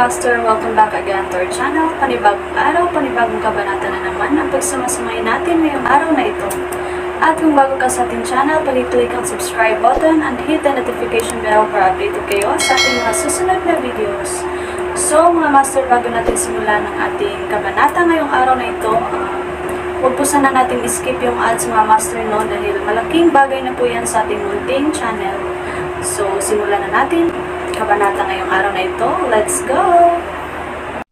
Master, welcome back again to our channel. Panibagong araw, panibagong kabanata na naman ang pagsumasamayin natin ngayong araw na ito. At kung bago ka sa ating channel, pag-click ang subscribe button and hit the notification bell para updated kayo sa ating mga susunod na videos. So mga Master, bago natin simulan ang ating kabanata ngayong araw na ito, huwag po sana natin skip yung ads mga Master, no, dahil malaking bagay na po yan sa ating munting channel. So simulan na natin kabanata ngayong araw na ito. Let's go!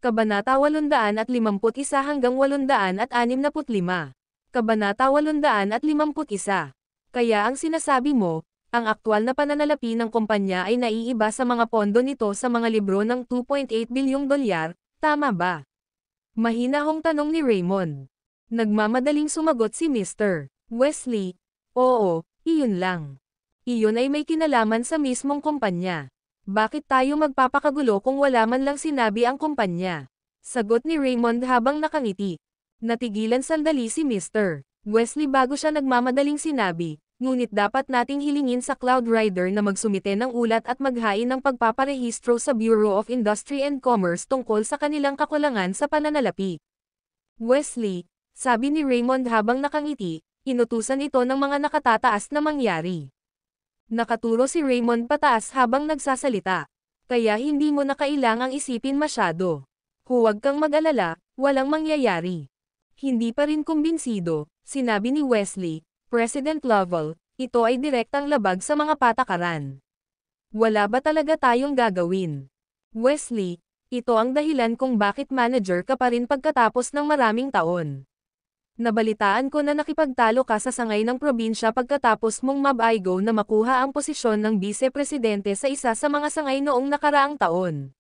Kabanata 851 hanggang 865. Kabanata 851. Kaya ang sinasabi mo, ang aktwal na pananalapi ng kumpanya ay naiiba sa mga pondo nito sa mga libro ng $2.8 bilyong, tama ba? Mahinahong tanong ni Raymond. Nagmamadaling sumagot si Mr. Wesley. Oo, iyon lang. Iyon ay may kinalaman sa mismong kumpanya. Bakit tayo magpapakagulo kung wala man lang sinabi ang kumpanya? Sagot ni Raymond habang nakangiti. Natigilan sandali si Mr. Wesley bago siya nagmamadaling sinabi, ngunit dapat nating hilingin sa Cloudrider na magsumite ng ulat at maghain ng pagpaparehistro sa Bureau of Industry and Commerce tungkol sa kanilang kakulangan sa pananalapi. Wesley, sabi ni Raymond habang nakangiti, inutusan ito ng mga nakatataas na mangyari. Nakaturo si Raymond pataas habang nagsasalita. Kaya hindi mo na kailangang isipin masyado. Huwag kang mag-alala, walang mangyayari. Hindi pa rin kumbinsido, sinabi ni Wesley, President Lovell, ito ay direktang labag sa mga patakaran. Wala ba talaga tayong gagawin? Wesley, ito ang dahilan kung bakit manager ka pa rin pagkatapos ng maraming taon. Nabalitaan ko na nakipagtalo ka sa sangay ng probinsya pagkatapos mong mabaigo na makuha ang posisyon ng vice-presidente sa isa sa mga sangay noong nakaraang taon.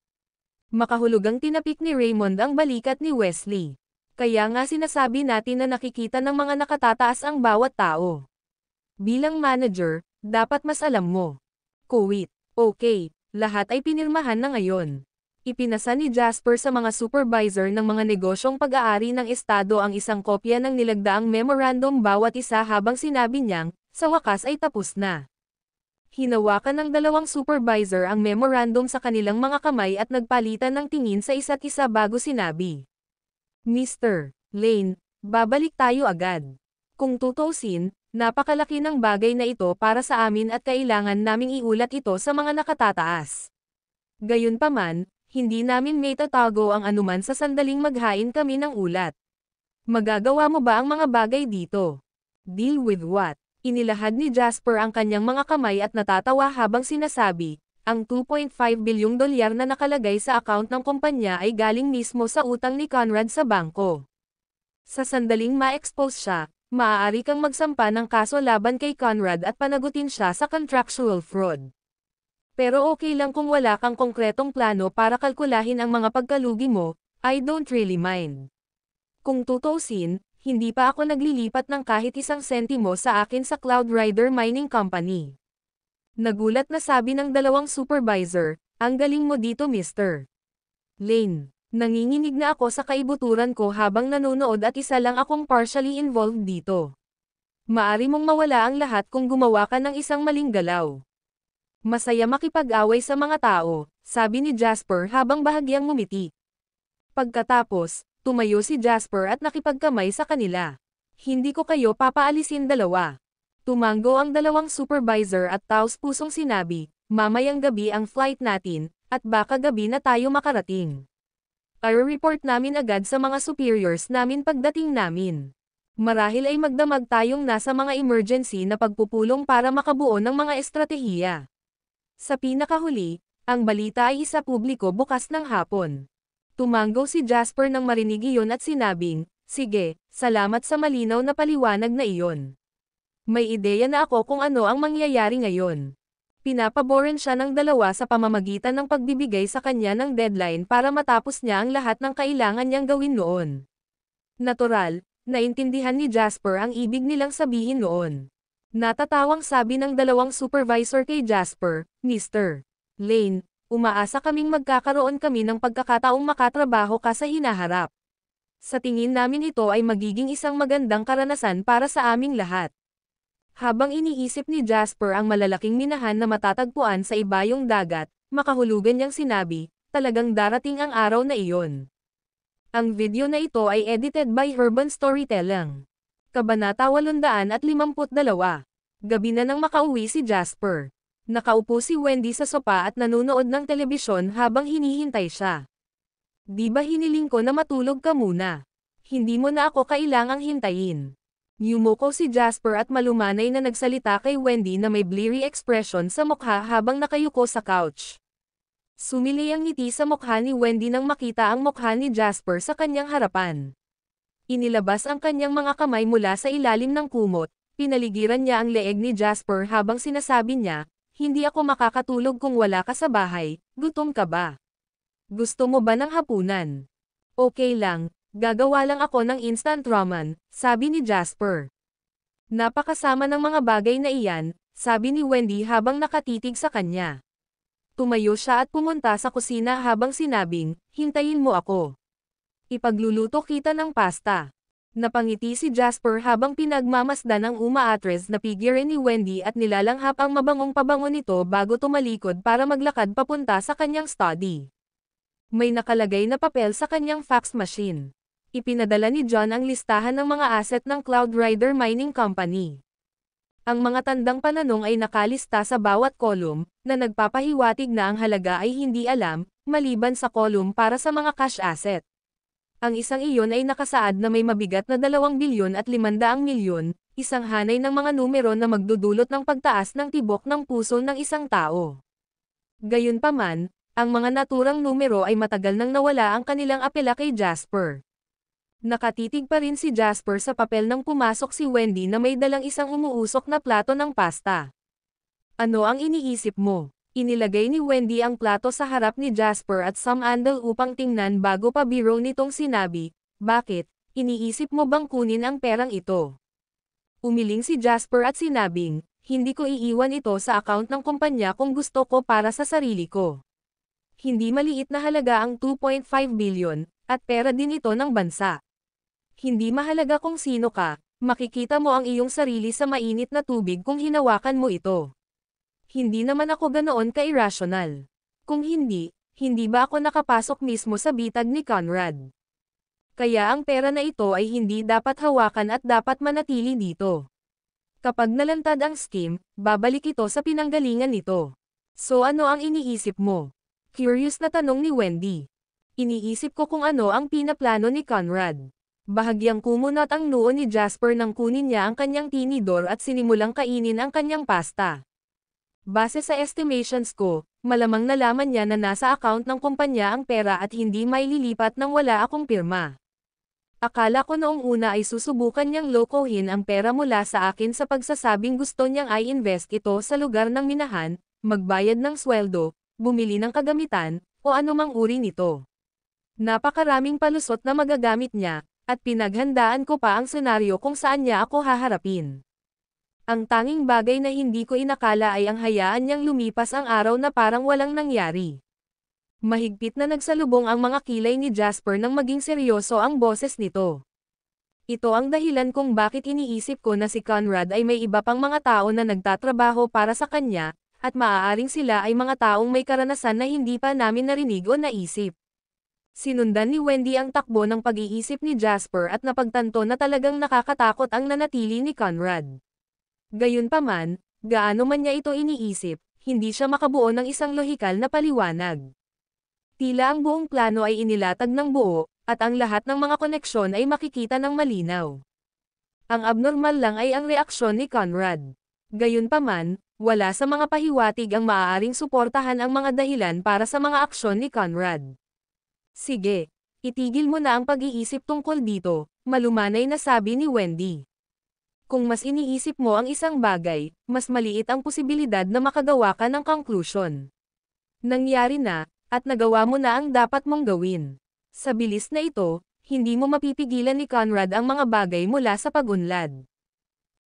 Makahulugang tinapik ni Raymond ang balikat ni Wesley. Kaya nga sinasabi natin na nakikita ng mga nakatataas ang bawat tao. Bilang manager, dapat mas alam mo. Kuwit, okay, lahat ay pinirmahan na ngayon. Ipinasa ni Jasper sa mga supervisor ng mga negosyong pag-aari ng estado ang isang kopya ng nilagdaang memorandum bawat isa habang sinabi niyang, sa wakas ay tapos na. Hinawakan ng dalawang supervisor ang memorandum sa kanilang mga kamay at nagpalitan ng tingin sa isa't isa bago sinabi. Mr. Lane, babalik tayo agad. Kung tutuusin, napakalaki ng bagay na ito para sa amin at kailangan naming iulat ito sa mga nakatataas. Gayunpaman, hindi namin may tatago ang anuman sa sandaling maghain kami ng ulat. Magagawa mo ba ang mga bagay dito? Deal with what? Inilahad ni Jasper ang kanyang mga kamay at natatawa habang sinasabi, ang $2.5 bilyong na nakalagay sa account ng kumpanya ay galing mismo sa utang ni Conrad sa bangko. Sa sandaling ma-expose siya, maaari kang magsampa ng kaso laban kay Conrad at panagutin siya sa contractual fraud. Pero okay lang kung wala kang konkretong plano para kalkulahin ang mga pagkalugi mo, I don't really mind. Kung tutuusin, hindi pa ako naglilipat ng kahit isang sentimo sa akin sa Cloudrider Mining Company. Nagulat na sabi ng dalawang supervisor, ang galing mo dito Mr. Lane. Nanginginig na ako sa kaibuturan ko habang nanonood at isa lang akong partially involved dito. Maari mong mawala ang lahat kung gumawa ka ng isang maling galaw. Masaya makipag-away sa mga tao, sabi ni Jasper habang bahagyang ngumiti. Pagkatapos, tumayo si Jasper at nakipagkamay sa kanila. Hindi ko kayo papaalisin dalawa. Tumango ang dalawang supervisor at taos-pusong sinabi, mamayang gabi ang flight natin, at baka gabi na tayo makarating. I-report namin agad sa mga superiors namin pagdating namin. Marahil ay magdamag tayong nasa mga emergency na pagpupulong para makabuo ng mga estratehiya. Sa pinakahuli, ang balita ay isa publiko bukas ng hapon. Tumango si Jasper nang marinig iyon at sinabing, sige, salamat sa malinaw na paliwanag na iyon. May ideya na ako kung ano ang mangyayari ngayon. Pinapaboran siya ng dalawa sa pamamagitan ng pagbibigay sa kanya ng deadline para matapos niya ang lahat ng kailangan niyang gawin noon. Natural, naintindihan ni Jasper ang ibig nilang sabihin noon. Natatawang sabi ng dalawang supervisor kay Jasper, Mr. Lane, umaasa kaming magkakaroon kami ng pagkakataong makatrabaho ka sa hinaharap. Sa tingin namin ito ay magiging isang magandang karanasan para sa aming lahat. Habang iniisip ni Jasper ang malalaking minahan na matatagpuan sa ibayong dagat, makahulugan niyang sinabi, talagang darating ang araw na iyon. Ang video na ito ay edited by Urban Storytelling. Kabanata 852. Gabi na nang makauwi si Jasper. Nakaupo si Wendy sa sopa at nanonood ng telebisyon habang hinihintay siya. Di ba hiniling ko na matulog ka muna? Hindi mo na ako kailangang hintayin. Yumuko si Jasper at malumanay na nagsalita kay Wendy na may bleary expression sa mukha habang nakayuko sa couch. Sumili ang ngiti sa mukha ni Wendy nang makita ang mukha ni Jasper sa kanyang harapan. Inilabas ang kanyang mga kamay mula sa ilalim ng kumot, pinaligiran niya ang leeg ni Jasper habang sinasabi niya, "Hindi ako makakatulog kung wala ka sa bahay, gutom ka ba? Gusto mo ba ng hapunan?" "Okay lang, gagawa lang ako ng instant ramen," sabi ni Jasper. "Napakasama ng mga bagay na iyan," sabi ni Wendy habang nakatitig sa kanya. Tumayo siya at pumunta sa kusina habang sinabing, "Hintayin mo ako. Ipagluluto kita ng pasta." Napangiti si Jasper habang pinagmamasdan ang umaatres na figure ni Wendy at nilalanghap ang mabangong pabango nito bago tumalikod para maglakad papunta sa kanyang study. May nakalagay na papel sa kanyang fax machine. Ipinadala ni John ang listahan ng mga asset ng Cloud Rider Mining Company. Ang mga tandang pananong ay nakalista sa bawat column, na nagpapahiwatig na ang halaga ay hindi alam, maliban sa column para sa mga cash asset. Ang isang iyon ay nakasaad na may mabigat na 2 bilyon at 500 milyon, isang hanay ng mga numero na magdudulot ng pagtaas ng tibok ng puso ng isang tao. Gayunpaman, ang mga naturang numero ay matagal nang nawala ang kanilang apela kay Jasper. Nakatitig pa rin si Jasper sa papel nang pumasok si Wendy na may dalang isang umuusok na plato ng pasta. "Ano ang iniisip mo?" Inilagay ni Wendy ang plato sa harap ni Jasper at sumandal upang tingnan bago pa biro nitong sinabi, "Bakit? Iniisip mo bang kunin ang perang ito?" Umiling si Jasper at sinabing, "Hindi ko iiwan ito sa account ng kumpanya kung gusto ko para sa sarili ko. Hindi maliit na halaga ang 2.5 billion, at pera din ito ng bansa. Hindi mahalaga kung sino ka, makikita mo ang iyong sarili sa mainit na tubig kung hinawakan mo ito. Hindi naman ako ganoon ka-irrational. Kung hindi, hindi ba ako nakapasok mismo sa bitag ni Conrad? Kaya ang pera na ito ay hindi dapat hawakan at dapat manatili dito. Kapag nalantad ang scheme, babalik ito sa pinanggalingan nito." "So ano ang iniisip mo?" Curious na tanong ni Wendy. "Iniisip ko kung ano ang pinaplano ni Conrad." Bahagyang kumunot ang noo ni Jasper nang kunin niya ang kanyang tinidor at sinimulang kainin ang kanyang pasta. "Base sa estimations ko, malamang nalaman niya na nasa account ng kumpanya ang pera at hindi maililipat nang wala akong pirma. Akala ko noong una ay susubukan niyang lokohin ang pera mula sa akin sa pagsasabing gusto niyang i-invest ito sa lugar ng minahan, magbayad ng sweldo, bumili ng kagamitan, o anumang uri nito. Napakaraming palusot na magagamit niya, at pinaghandaan ko pa ang senaryo kung saan niya ako haharapin. Ang tanging bagay na hindi ko inakala ay ang hayaan niyang lumipas ang araw na parang walang nangyari." Mahigpit na nagsalubong ang mga kilay ni Jasper nang maging seryoso ang boses nito. "Ito ang dahilan kung bakit iniisip ko na si Conrad ay may iba pang mga tao na nagtatrabaho para sa kanya, at maaaring sila ay mga taong may karanasan na hindi pa namin narinig o naisip." Sinundan ni Wendy ang takbo ng pag-iisip ni Jasper at napagtanto na talagang nakakatakot ang nanatili ni Conrad. Gayunpaman, gaano man niya ito iniisip, hindi siya makabuo ng isang lohikal na paliwanag. Tila ang buong plano ay inilatag ng buo, at ang lahat ng mga koneksyon ay makikita ng malinaw. Ang abnormal lang ay ang reaksyon ni Conrad. Gayunpaman, wala sa mga pahiwatig ang maaaring suportahan ang mga dahilan para sa mga aksyon ni Conrad. "Sige, itigil mo na ang pag-iisip tungkol dito," malumanay na sabi ni Wendy. "Kung mas iniisip mo ang isang bagay, mas maliit ang posibilidad na makagawa ka ng conclusion. Nangyari na, at nagawa mo na ang dapat mong gawin. Sa bilis na ito, hindi mo mapipigilan ni Conrad ang mga bagay mula sa pag-unlad.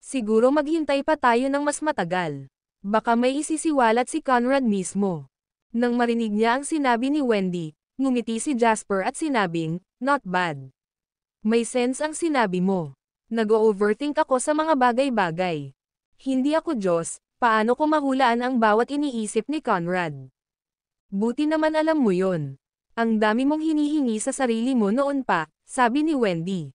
Siguro maghintay pa tayo ng mas matagal. Baka may isisiwalat si Conrad mismo." Nang marinig niya ang sinabi ni Wendy, ngumiti si Jasper at sinabing, "Not bad. May sense ang sinabi mo. Nag-overthink ako sa mga bagay-bagay. Hindi ako Diyos, paano ko mahulaan ang bawat iniisip ni Conrad? Buti naman alam mo yon. Ang dami mong hinihingi sa sarili mo noon pa, sabi ni Wendy.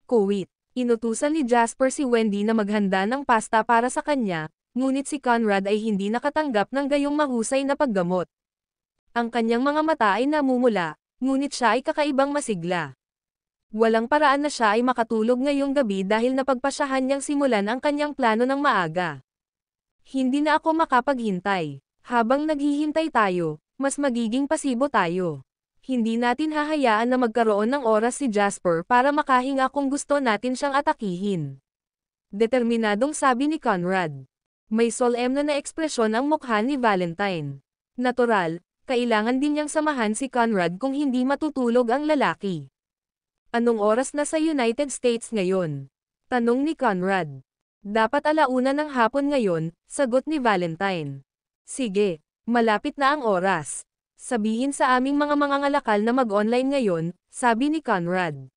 Kuwit. Inutusan ni Jasper si Wendy na maghanda ng pasta para sa kanya, ngunit si Conrad ay hindi nakatanggap ng gayong mahusay na paggamot. Ang kanyang mga mata ay namumula, ngunit siya ay kakaibang masigla. Walang paraan na siya ay makatulog ngayong gabi dahil napagpasyahan niyang simulan ang kanyang plano ng maaga. Hindi na ako makapaghintay. Habang naghihintay tayo, mas magiging pasibo tayo. Hindi natin hahayaan na magkaroon ng oras si Jasper para makahinga kung gusto natin siyang atakihin. Determinadong sabi ni Conrad. May solemne na ekspresyon ang mukha ni Valentine. Natural, kailangan din niyang samahan si Conrad kung hindi matutulog ang lalaki. Anong oras na sa United States ngayon? Tanong ni Conrad. Dapat 1:00 ng hapon ngayon, sagot ni Valentine. Sige, malapit na ang oras. Sabihin sa aming mga mangangalakal na mag-online ngayon, sabi ni Conrad.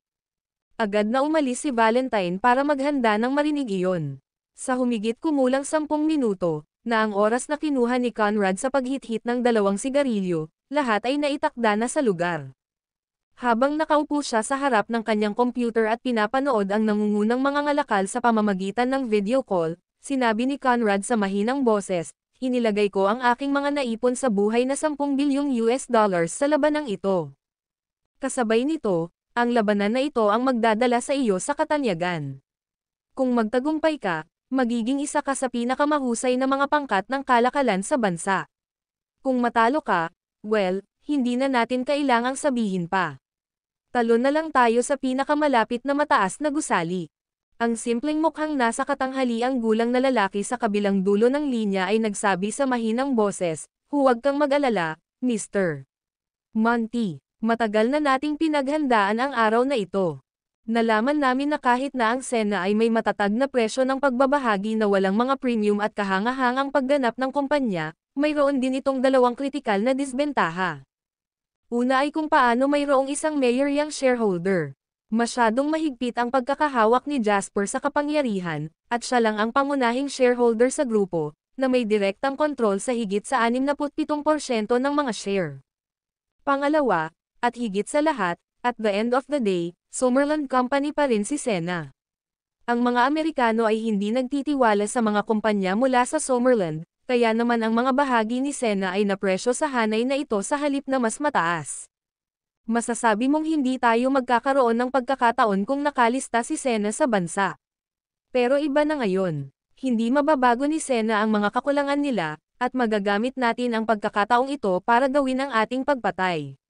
Agad na umalis si Valentine para maghanda ng marinig iyon. Sa humigit kumulang 10 minuto, na ang oras na kinuha ni Conrad sa paghit-hit ng 2 sigarilyo, lahat ay naitakda na sa lugar. Habang nakaupo siya sa harap ng kanyang computer at pinapanood ang nangungunang mga ngalakal sa pamamagitan ng video call, sinabi ni Conrad sa mahinang boses, "Inilagay ko ang aking mga naipon sa buhay na 10 bilyong US dollars sa labanang ito. Kasabay nito, ang labanan na ito ang magdadala sa iyo sa katanyagan. Kung magtagumpay ka, magiging isa ka sa pinakamahusay na mga pangkat ng kalakalan sa bansa. Kung matalo ka, well, hindi na natin kailangang sabihin pa. Talo na lang tayo sa pinakamalapit na mataas na gusali." Ang simpleng mukhang nasa katanghaliang gulang na lalaki sa kabilang dulo ng linya ay nagsabi sa mahinang boses, "Huwag kang mag-alala, Mr. Monty. Matagal na nating pinaghandaan ang araw na ito. Nalaman namin na kahit na ang Sena ay may matatag na presyo ng pagbabahagi na walang mga premium at kahangahangang pagganap ng kumpanya, mayroon din itong 2 kritikal na disbentaha. Una ay kung paano mayroong isang mayoryang shareholder. Masyadong mahigpit ang pagkakahawak ni Jasper sa kapangyarihan, at siya lang ang pangunahing shareholder sa grupo, na may direktang kontrol sa higit sa 67% ng mga share. Pangalawa, at higit sa lahat, at the end of the day, Summerland Company pa rin si Sena. Ang mga Amerikano ay hindi nagtitiwala sa mga kumpanya mula sa Summerland, kaya naman ang mga bahagi ni Sena ay napresyo sa hanay na ito sa halip na mas mataas. Masasabi mong hindi tayo magkakaroon ng pagkakataon kung nakalista si Sena sa bansa. Pero iba na ngayon. Hindi mababago ni Sena ang mga kakulangan nila, at magagamit natin ang pagkakataong ito para gawin ang ating pagpatay.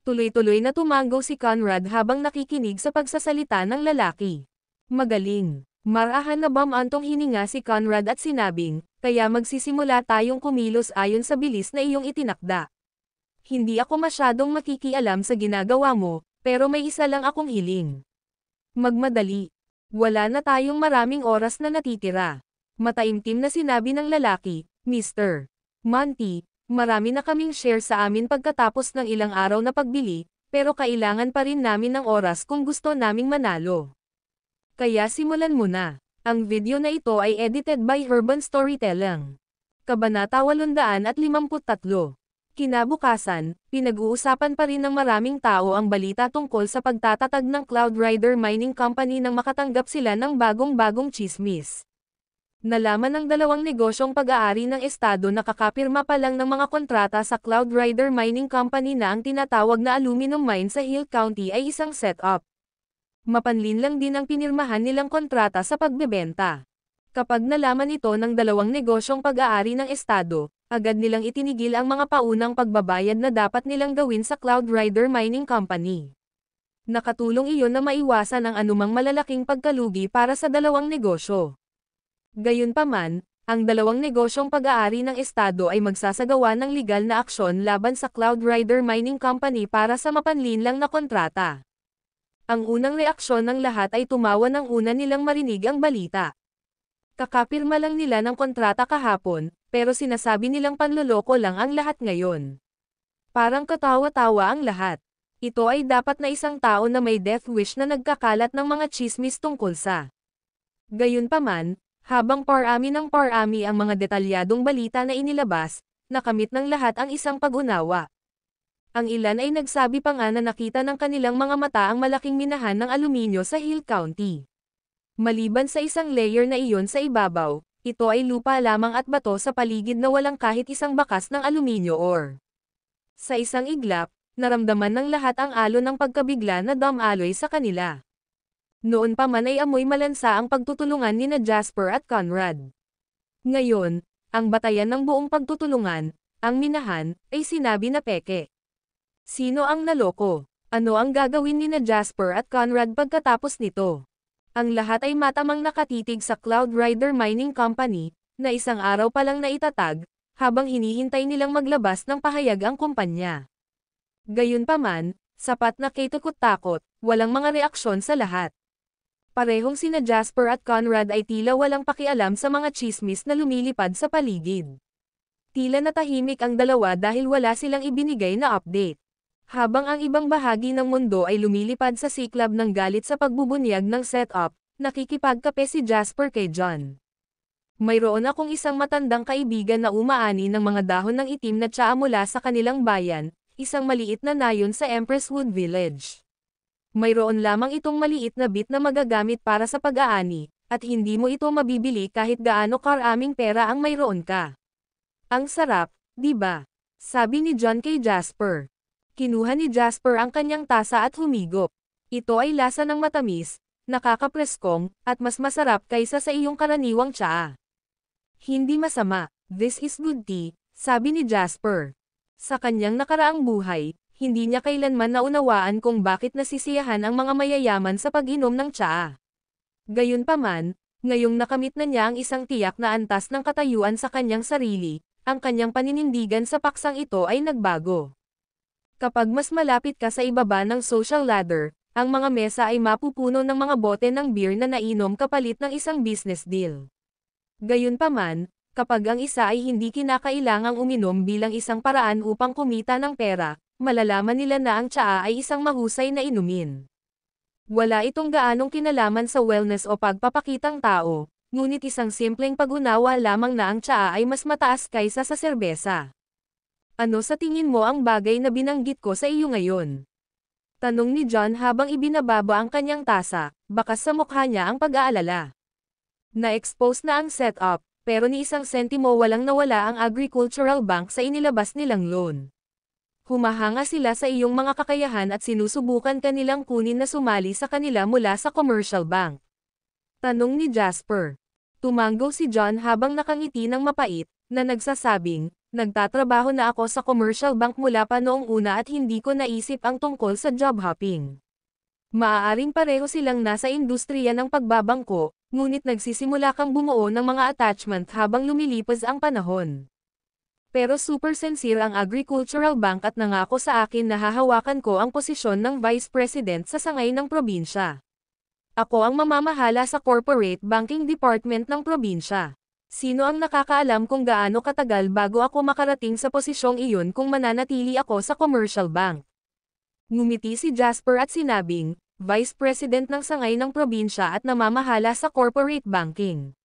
Tuloy-tuloy na tumango si Conrad habang nakikinig sa pagsasalita ng lalaki. Magaling. Marahan na bamantong hininga si Conrad at sinabing, "Kaya magsisimula tayong kumilos ayon sa bilis na iyong itinakda. Hindi ako masyadong makikialam sa ginagawa mo, pero may isa lang akong hiling. Magmadali. Wala na tayong maraming oras na natitira." Mataimtim na sinabi ng lalaki, "Mr. Monty, marami na kaming share sa amin pagkatapos ng ilang araw na pagbili, pero kailangan pa rin namin ng oras kung gusto naming manalo. Kaya simulan mo na." Ang video na ito ay edited by Urban Storytelling. Kabanata 853. Kinabukasan, pinag-uusapan pa rin ng maraming tao ang balita tungkol sa pagtatatag ng Cloud Rider Mining Company nang makatanggap sila ng bagong-bagong tsismis. Nalaman ng 2 negosyong pag-aari ng estado na kakapirma pa lang ng mga kontrata sa Cloud Rider Mining Company na ang tinatawag na aluminum mine sa Hill County ay isang setup. Mapanlin lang din ang pinirmahan nilang kontrata sa pagbebenta. Kapag nalaman ito ng 2 negosyong pag-aari ng estado, agad nilang itinigil ang mga paunang pagbabayad na dapat nilang gawin sa Cloud Rider Mining Company. Nakatulong iyon na maiwasan ang anumang malalaking pagkalugi para sa 2 negosyo. Gayunpaman, ang 2 negosyong pag-aari ng estado ay magsasagawa ng legal na aksyon laban sa Cloud Rider Mining Company para sa mapanlinlang na kontrata. Ang unang reaksyon ng lahat ay tumawa nang una nilang marinig ang balita. Kakapirma lang nila ng kontrata kahapon, pero sinasabi nilang panloloko lang ang lahat ngayon. Parang katawa-tawa ang lahat. Ito ay dapat na isang tao na may death wish na nagkakalat ng mga tsismis tungkol sa. Gayunpaman, habang parami ng parami ang mga detalyadong balita na inilabas, nakamit ng lahat ang isang pag-unawa. Ang ilan ay nagsabi pa nga na nakita ng kanilang mga mata ang malaking minahan ng aluminyo sa Hill County. Maliban sa isang layer na iyon sa ibabaw, ito ay lupa lamang at bato sa paligid na walang kahit isang bakas ng aluminyo ore. Sa isang iglap, naramdaman ng lahat ang alon ng pagkabigla na dumaloy sa kanila. Noon pa man ay amoy malansa ang pagtutulungan nina Jasper at Conrad. Ngayon, ang batayan ng buong pagtutulungan, ang minahan, ay sinabi na peke. Sino ang naloko? Ano ang gagawin nina Jasper at Conrad pagkatapos nito? Ang lahat ay matamang nakatitig sa Cloud Rider Mining Company, na isang araw pa lang naitatag, habang hinihintay nilang maglabas ng pahayag ang kumpanya. Gayunpaman, sapat na katakot-takot, walang mga reaksyon sa lahat. Parehong sina Jasper at Conrad ay tila walang pakialam sa mga tsismis na lumilipad sa paligid. Tila natahimik ang dalawa dahil wala silang ibinigay na update. Habang ang ibang bahagi ng mundo ay lumilipad sa siklab ng galit sa pagbubunyag ng setup, nakikipagkape si Jasper kay John. Mayroon akong isang matandang kaibigan na umaani ng mga dahon ng itim na tsaa mula sa kanilang bayan, isang maliit na nayon sa Empresswood Village. Mayroon lamang itong maliit na bit na magagamit para sa pag-aani, at hindi mo ito mabibili kahit gaano karaming pera ang mayroon ka. Ang sarap, di ba? Sabi ni John kay Jasper. Kinuha ni Jasper ang kanyang tasa at humigop. Ito ay lasa ng matamis, nakakapreskong, at mas masarap kaysa sa iyong karaniwang tsaa. Hindi masama, this is good tea, sabi ni Jasper. Sa kanyang nakaraang buhay, hindi niya kailanman naunawaan kung bakit nasisiyahan ang mga mayayaman sa pag-inom ng tsaa. Gayunpaman, ngayong nakamit na niya ang isang tiyak na antas ng katayuan sa kanyang sarili, ang kanyang paninindigan sa paksang ito ay nagbago. Kapag mas malapit ka sa ibaba ng social ladder, ang mga mesa ay mapupuno ng mga bote ng beer na nainom kapalit ng isang business deal. Gayunpaman, kapag ang isa ay hindi kinakailangang uminom bilang isang paraan upang kumita ng pera, malalaman nila na ang tsaa ay isang mahusay na inumin. Wala itong gaanong kinalaman sa wellness o pagpapakitang tao, ngunit isang simpleng pag-unawa lamang na ang tsaa ay mas mataas kaysa sa serbesa. Ano sa tingin mo ang bagay na binanggit ko sa iyo ngayon? Tanong ni John habang ibinababa ang kanyang tasa, bakas sa mukha niya ang pag-aalala. Na-expose na ang setup, pero ni isang sentimo walang nawala ang Agricultural Bank sa inilabas nilang loan. Humahanga sila sa iyong mga kakayahan at sinusubukan kanilang kunin na sumali sa kanila mula sa commercial bank. Tanong ni Jasper. Tumango si John habang nakangiti ng mapait, na nagsasabing, nagtatrabaho na ako sa commercial bank mula pa noong una at hindi ko naisip ang tungkol sa job hopping. Maaaring pareho silang nasa industriya ng pagbabangko, ngunit nagsisimula kang bumuo ng mga attachment habang lumilipas ang panahon. Pero super sincere ang Agricultural Bank at nangako sa akin na hahawakan ko ang posisyon ng Vice President sa sangay ng probinsya. Ako ang mamamahala sa Corporate Banking Department ng probinsya. Sino ang nakakaalam kung gaano katagal bago ako makarating sa posisyong iyon kung mananatili ako sa commercial bank? Ngumiti si Jasper at sinabing, Vice President ng sangay ng probinsya at namamahala sa corporate banking.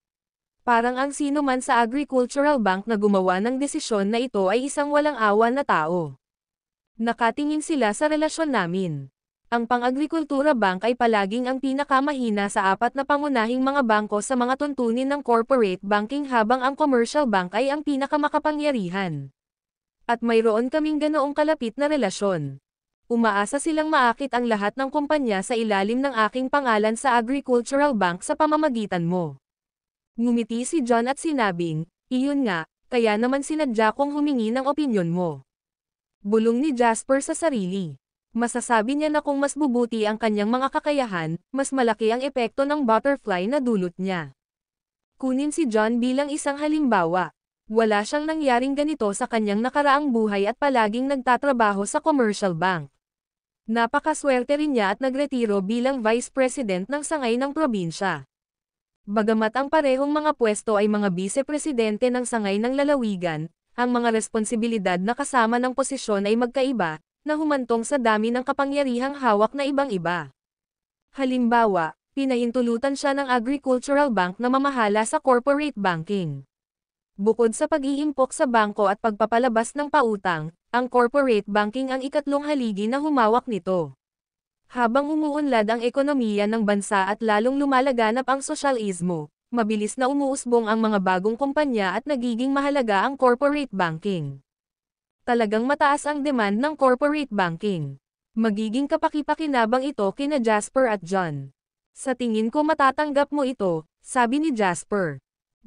Parang ang sino man sa Agricultural Bank na gumawa ng desisyon na ito ay isang walang awa na tao. Nakatingin sila sa relasyon namin. Ang Pang-Agrikultura Bank ay palaging ang pinakamahina sa apat na pangunahing mga bangko sa mga tuntunin ng corporate banking habang ang commercial bank ay ang pinakamakapangyarihan. At mayroon kaming ganoong kalapit na relasyon. Umaasa silang maakit ang lahat ng kumpanya sa ilalim ng aking pangalan sa Agricultural Bank sa pamamagitan mo. Ngumiti si John at sinabing, iyon nga, kaya naman sinadya kong humingi ng opinyon mo. Bulong ni Jasper sa sarili. Masasabi niya na kung mas bubuti ang kanyang mga kakayahan, mas malaki ang epekto ng butterfly na dulot niya. Kunin si John bilang isang halimbawa. Wala siyang nangyaring ganito sa kanyang nakaraang buhay at palaging nagtatrabaho sa commercial bank. Napakaswerte rin niya at nagretiro bilang Vice President ng sangay ng probinsya. Bagamat ang parehong mga pwesto ay mga Vice-Presidente ng sangay ng lalawigan, ang mga responsibilidad na kasama ng posisyon ay magkaiba, na humantong sa dami ng kapangyarihang hawak na ibang-iba. Halimbawa, pinahintulutan siya ng Agricultural Bank na mamahala sa corporate banking. Bukod sa pag-iimpok sa bangko at pagpapalabas ng pautang, ang corporate banking ang ikatlong haligi na humawak nito. Habang umuunlad ang ekonomiya ng bansa at lalong lumalaganap ang sosyalismo, mabilis na umuusbong ang mga bagong kumpanya at nagiging mahalaga ang corporate banking. Talagang mataas ang demand ng corporate banking. Magiging kapaki-pakinabang ito kina Jasper at John. Sa tingin ko matatanggap mo ito, sabi ni Jasper.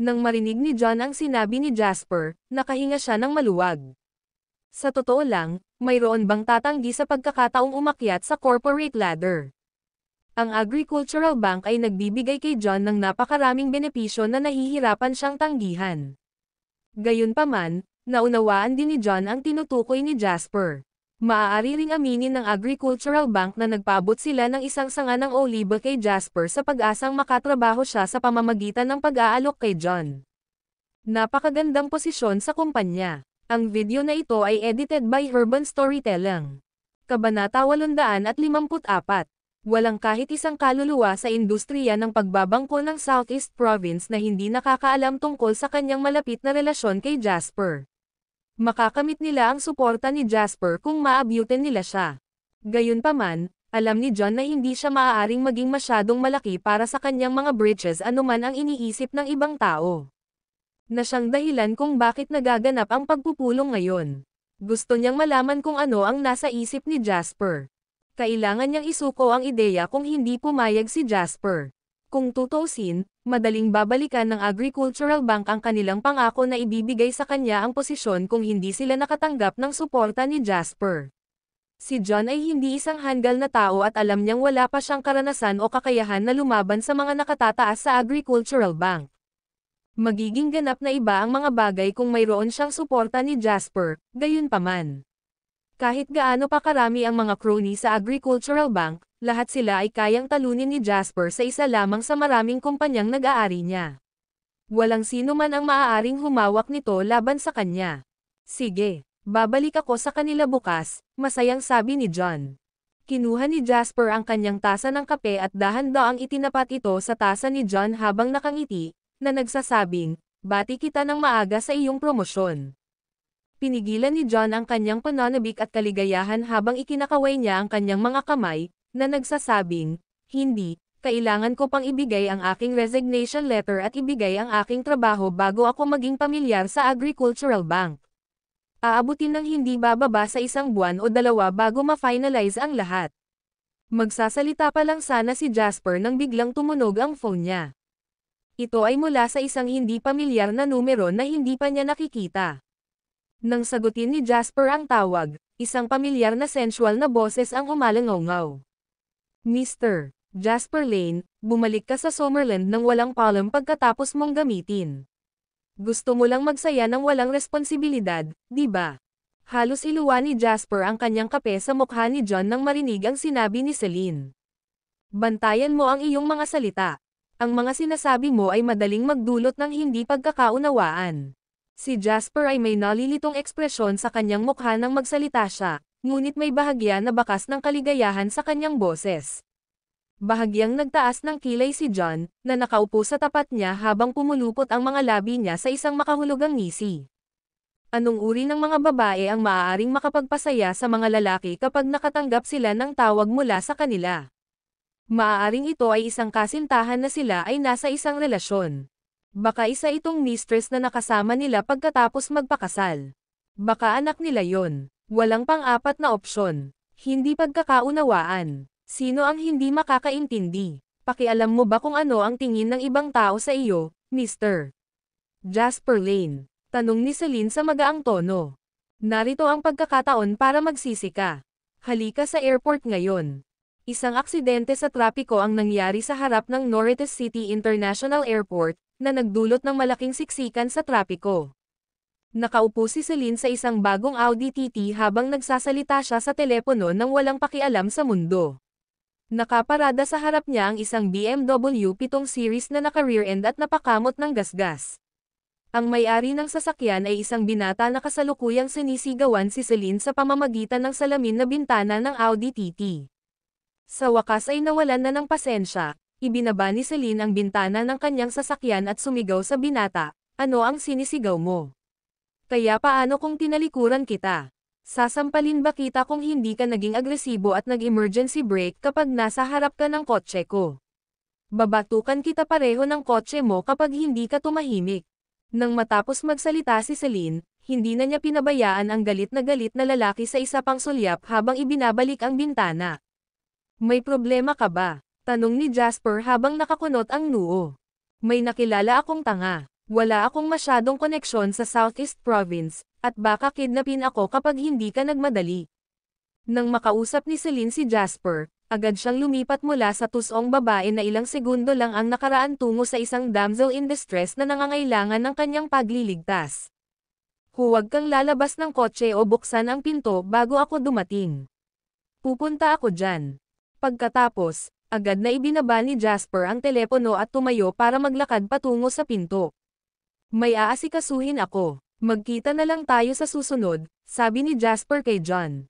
Nang marinig ni John ang sinabi ni Jasper, nakahinga siya ng maluwag. Sa totoo lang, mayroon bang tatanggi sa pagkakataong umakyat sa corporate ladder? Ang Agricultural Bank ay nagbibigay kay John ng napakaraming benepisyo na nahihirapan siyang tanggihan. Gayunpaman, naunawaan din ni John ang tinutukoy ni Jasper. Maaari ring aminin ng Agricultural Bank na nagpaabot sila ng isang sanga ng oliba kay Jasper sa pag-asang makatrabaho siya sa pamamagitan ng pag-aalok kay John. Napakagandang posisyon sa kumpanya. Ang video na ito ay edited by Urban Storytelling. Kabanata 854. Walang kahit isang kaluluwa sa industriya ng pagbabangko ng Southeast Province na hindi nakakaalam tungkol sa kanyang malapit na relasyon kay Jasper. Makakamit nila ang suporta ni Jasper kung maabyutin nila siya. Gayunpaman, alam ni John na hindi siya maaaring maging masyadong malaki para sa kanyang mga britches anuman ang iniisip ng ibang tao. Na siyang dahilan kung bakit nagaganap ang pagpupulong ngayon. Gusto niyang malaman kung ano ang nasa isip ni Jasper. Kailangan niyang isuko ang ideya kung hindi pumayag si Jasper. Kung tutuusin, madaling babalikan ng Agricultural Bank ang kanilang pangako na ibibigay sa kanya ang posisyon kung hindi sila nakatanggap ng suporta ni Jasper. Si John ay hindi isang handgal na tao at alam niyang wala pa siyang karanasan o kakayahan na lumaban sa mga nakatataas sa Agricultural Bank. Magiging ganap na iba ang mga bagay kung mayroon siyang suporta ni Jasper, gayunpaman. Kahit gaano pa karami ang mga crony sa Agricultural Bank, lahat sila ay kayang talunin ni Jasper sa isa lamang sa maraming kumpanyang nag-aari niya. Walang sino man ang maaaring humawak nito laban sa kanya. Sige, babalik ako sa kanila bukas, masayang sabi ni John. Kinuha ni Jasper ang kanyang tasa ng kape at dahan-daang itinapat ito sa tasa ni John habang nakangiti, na nagsasabing, bati kita ng maaga sa iyong promosyon. Pinigilan ni John ang kanyang pananabik at kaligayahan habang ikinakaway niya ang kanyang mga kamay, na nagsasabing, hindi, kailangan ko pang ibigay ang aking resignation letter at ibigay ang aking trabaho bago ako maging pamilyar sa Agricultural Bank. Aabutin ng hindi bababa sa 1 buwan o 2 bago ma-finalize ang lahat. Magsasalita pa lang sana si Jasper nang biglang tumunog ang phone niya. Ito ay mula sa isang hindi pamilyar na numero na hindi pa niya nakikita. Nang sagutin ni Jasper ang tawag, isang pamilyar na sensual na boses ang umalangaw-ngaw. Mr. Jasper Lane, bumalik ka sa Summerland nang walang palm pagkatapos mong gamitin. Gusto mo lang magsaya ng walang responsibilidad, di ba? Halos iluwa ni Jasper ang kanyang kape sa mukha ni John nang marinig ang sinabi ni Celine. Bantayan mo ang iyong mga salita. Ang mga sinasabi mo ay madaling magdulot ng hindi pagkakaunawaan. Si Jasper ay may nalilitong ekspresyon sa kanyang mukha nang magsalita siya, ngunit may bahagya na bakas ng kaligayahan sa kanyang boses. Bahagyang nagtaas ng kilay si John, na nakaupo sa tapat niya habang pumulupot ang mga labi niya sa isang makahulugang ngisi. Anong uri ng mga babae ang maaaring makapagpasaya sa mga lalaki kapag nakatanggap sila ng tawag mula sa kanila? Maaaring ito ay isang kasintahan na sila ay nasa isang relasyon. Baka isa itong mistress na nakasama nila pagkatapos magpakasal. Baka anak nila yon. Walang pang-apat na opsyon. Hindi pagkakaunawaan. Sino ang hindi makakaintindi? Pakialam mo ba kung ano ang tingin ng ibang tao sa iyo, Mr. Jasper Lane? Tanong ni Celine sa magaang tono. Narito ang pagkakataon para magsisi ka. Halika sa airport ngayon. Isang aksidente sa trapiko ang nangyari sa harap ng Norritos City International Airport, na nagdulot ng malaking siksikan sa trapiko. Nakaupo si Celine sa isang bagong Audi TT habang nagsasalita siya sa telepono nang walang pakialam sa mundo. Nakaparada sa harap niya ang isang BMW 7 Series na naka-rear end at napakamot ng gasgas. Ang may-ari ng sasakyan ay isang binata na kasalukuyang sinisigawan si Celine sa pamamagitan ng salamin na bintana ng Audi TT. Sa wakas ay nawalan na ng pasensya. Ibinaba ni Celine ang bintana ng kanyang sasakyan at sumigaw sa binata, Ano ang sinisigaw mo? Kaya paano kung tinalikuran kita? Sasampalin ba kita kung hindi ka naging agresibo at nag-emergency brake kapag nasa harap ka ng kotse ko? Babatukan kita pareho ng kotse mo kapag hindi ka tumahimik. Nang matapos magsalita si Celine, hindi na niya pinabayaan ang galit na lalaki sa isa pang sulyap habang ibinabalik ang bintana. May problema ka ba? Tanong ni Jasper habang nakakunot ang noo. May nakilala akong tanga. Wala akong masyadong koneksyon sa Southeast Province, at baka kidnapin ako kapag hindi ka nagmadali. Nang makausap ni Celine si Jasper, agad siyang lumipat mula sa tusong babae na ilang segundo lang ang nakaraan tungo sa isang damsel in distress na nangangailangan ng kanyang pagliligtas. Huwag kang lalabas ng kotse o buksan ang pinto bago ako dumating. Pupunta ako dyan. Pagkatapos, agad na ibinaba ni Jasper ang telepono at tumayo para maglakad patungo sa pinto. May aasikasuhin ako. Magkita na lang tayo sa susunod, sabi ni Jasper kay John.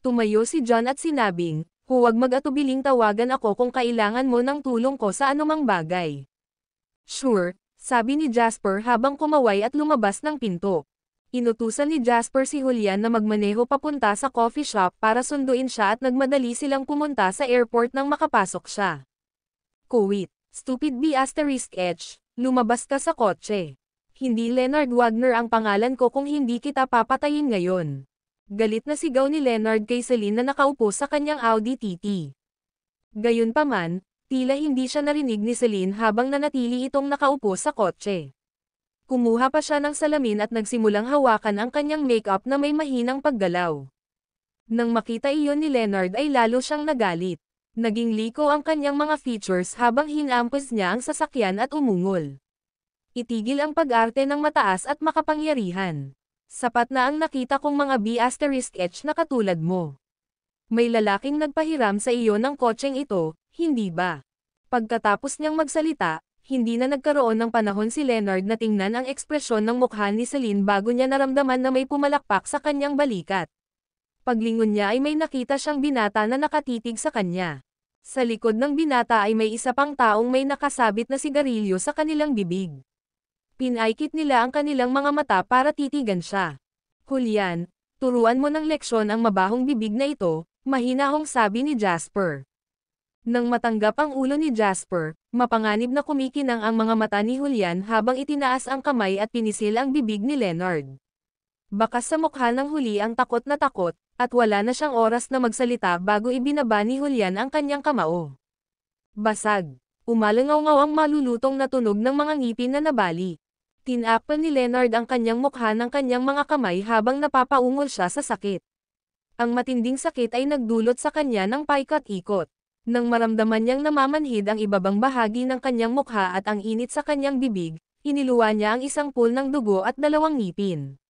Tumayo si John at sinabing, huwag mag-atubiling tawagan ako kung kailangan mo ng tulong ko sa anumang bagay. Sure, sabi ni Jasper habang kumaway at lumabas ng pinto. Inutusan ni Jasper si Julian na magmaneho papunta sa coffee shop para sunduin siya at nagmadali silang pumunta sa airport nang makapasok siya. Kuwit, stupid B*H, lumabas ka sa kotse. Hindi Leonard Wagner ang pangalan ko kung hindi kita papatayin ngayon. Galit na sigaw ni Leonard kay Celine na nakaupo sa kanyang Audi TT. Gayunpaman, tila hindi siya narinig ni Celine habang nanatili itong nakaupo sa kotse. Kumuha pa siya ng salamin at nagsimulang hawakan ang kanyang makeup na may mahinang paggalaw. Nang makita iyon ni Leonard ay lalo siyang nagalit. Naging liko ang kanyang mga features habang hinampos niya ang sasakyan at umungol. Itigil ang pag-arte ng mataas at makapangyarihan. Sapat na ang nakita kong mga B*H na katulad mo. May lalaking nagpahiram sa iyo ng kotseng ito, hindi ba? Pagkatapos niyang magsalita, hindi na nagkaroon ng panahon si Leonard na tingnan ang ekspresyon ng mukha ni Celine bago niya naramdaman na may pumalakpak sa kanyang balikat. Paglingon niya ay may nakita siyang binata na nakatitig sa kanya. Sa likod ng binata ay may isa pang taong may nakasabit na sigarilyo sa kanilang bibig. Pinaikit nila ang kanilang mga mata para titigan siya. Julian, turuan mo ng leksyon ang mabahong bibig na ito, mahinahong sabi ni Jasper. Nang matanggap ang ulo ni Jasper, mapanganib na kumikinang ang mga mata ni Julian habang itinaas ang kamay at pinisil ang bibig ni Leonard. Bakas sa mukha ng huli ang takot na takot, at wala na siyang oras na magsalita bago ibinaba ni Julian ang kanyang kamao. Basag. Umalangaw-ngaw ang malulutong na tunog ng mga ngipin na nabali. Tinapal ni Leonard ang kanyang mukha ng kanyang mga kamay habang napapaungol siya sa sakit. Ang matinding sakit ay nagdulot sa kanya ng paikot-ikot. Nang maramdaman niyang namamanhid ang ibabang bahagi ng kanyang mukha at ang init sa kanyang bibig, iniluwa niya ang isang pool ng dugo at 2 ngipin.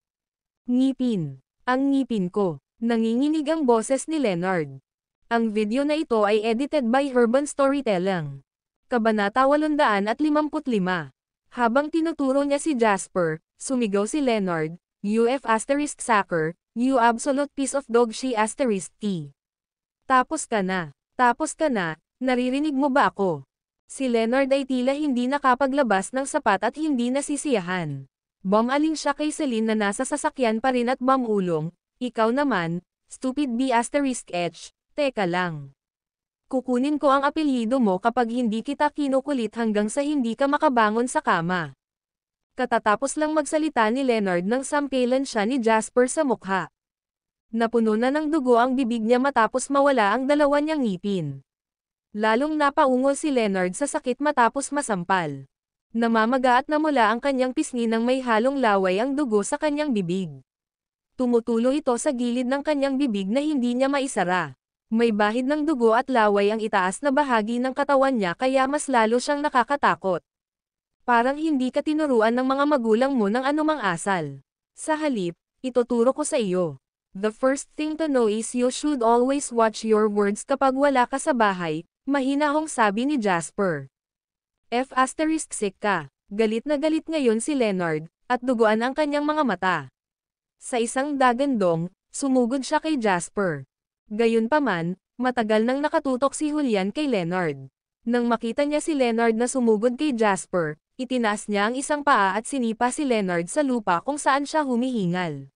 Ngipin. Ang ngipin ko. Nanginginig ang boses ni Leonard. Ang video na ito ay edited by Urban Storytelling. Kabanata 855. Habang tinuturo niya si Jasper, sumigaw si Leonard, "You you absolute piece of dog she *T. Tapos ka na. Tapos ka na, naririnig mo ba ako?" Si Leonard ay tila hindi nakapaglabas ng sapat at hindi nasisiyahan. Bumaling siya kay Celine na nasa sasakyan pa rin at bumulong, "Ikaw naman, stupid B*H, teka lang. Kukunin ko ang apelyido mo kapag hindi kita kinukulit hanggang sa hindi ka makabangon sa kama." Katatapos lang magsalita ni Leonard nang sampilan siya ni Jasper sa mukha. Napuno na ng dugo ang bibig niya matapos mawala ang 2 niyang ngipin. Lalong napaungol si Leonard sa sakit matapos masampal. Namamaga at namula ang kanyang pisngi nang may halong laway ang dugo sa kanyang bibig. Tumutulo ito sa gilid ng kanyang bibig na hindi niya maisara. May bahid ng dugo at laway ang itaas na bahagi ng katawan niya kaya mas lalo siyang nakakatakot. Parang hindi ka tinuruan ng mga magulang mo ng anumang asal. Sa halip, ituturo ko sa iyo. The first thing to know is you should always watch your words kapag wala ka sa bahay, mahinahong sabi ni Jasper. F*** ka. Galit na galit ngayon si Leonard, at duguan ang kanyang mga mata. Sa isang dagandong, sumugod siya kay Jasper. Gayunpaman, matagal nang nakatutok si Julian kay Leonard. Nang makita niya si Leonard na sumugod kay Jasper, Itinaas niya ang isang paa at sinipa si Leonard sa lupa kung saan siya humihingal.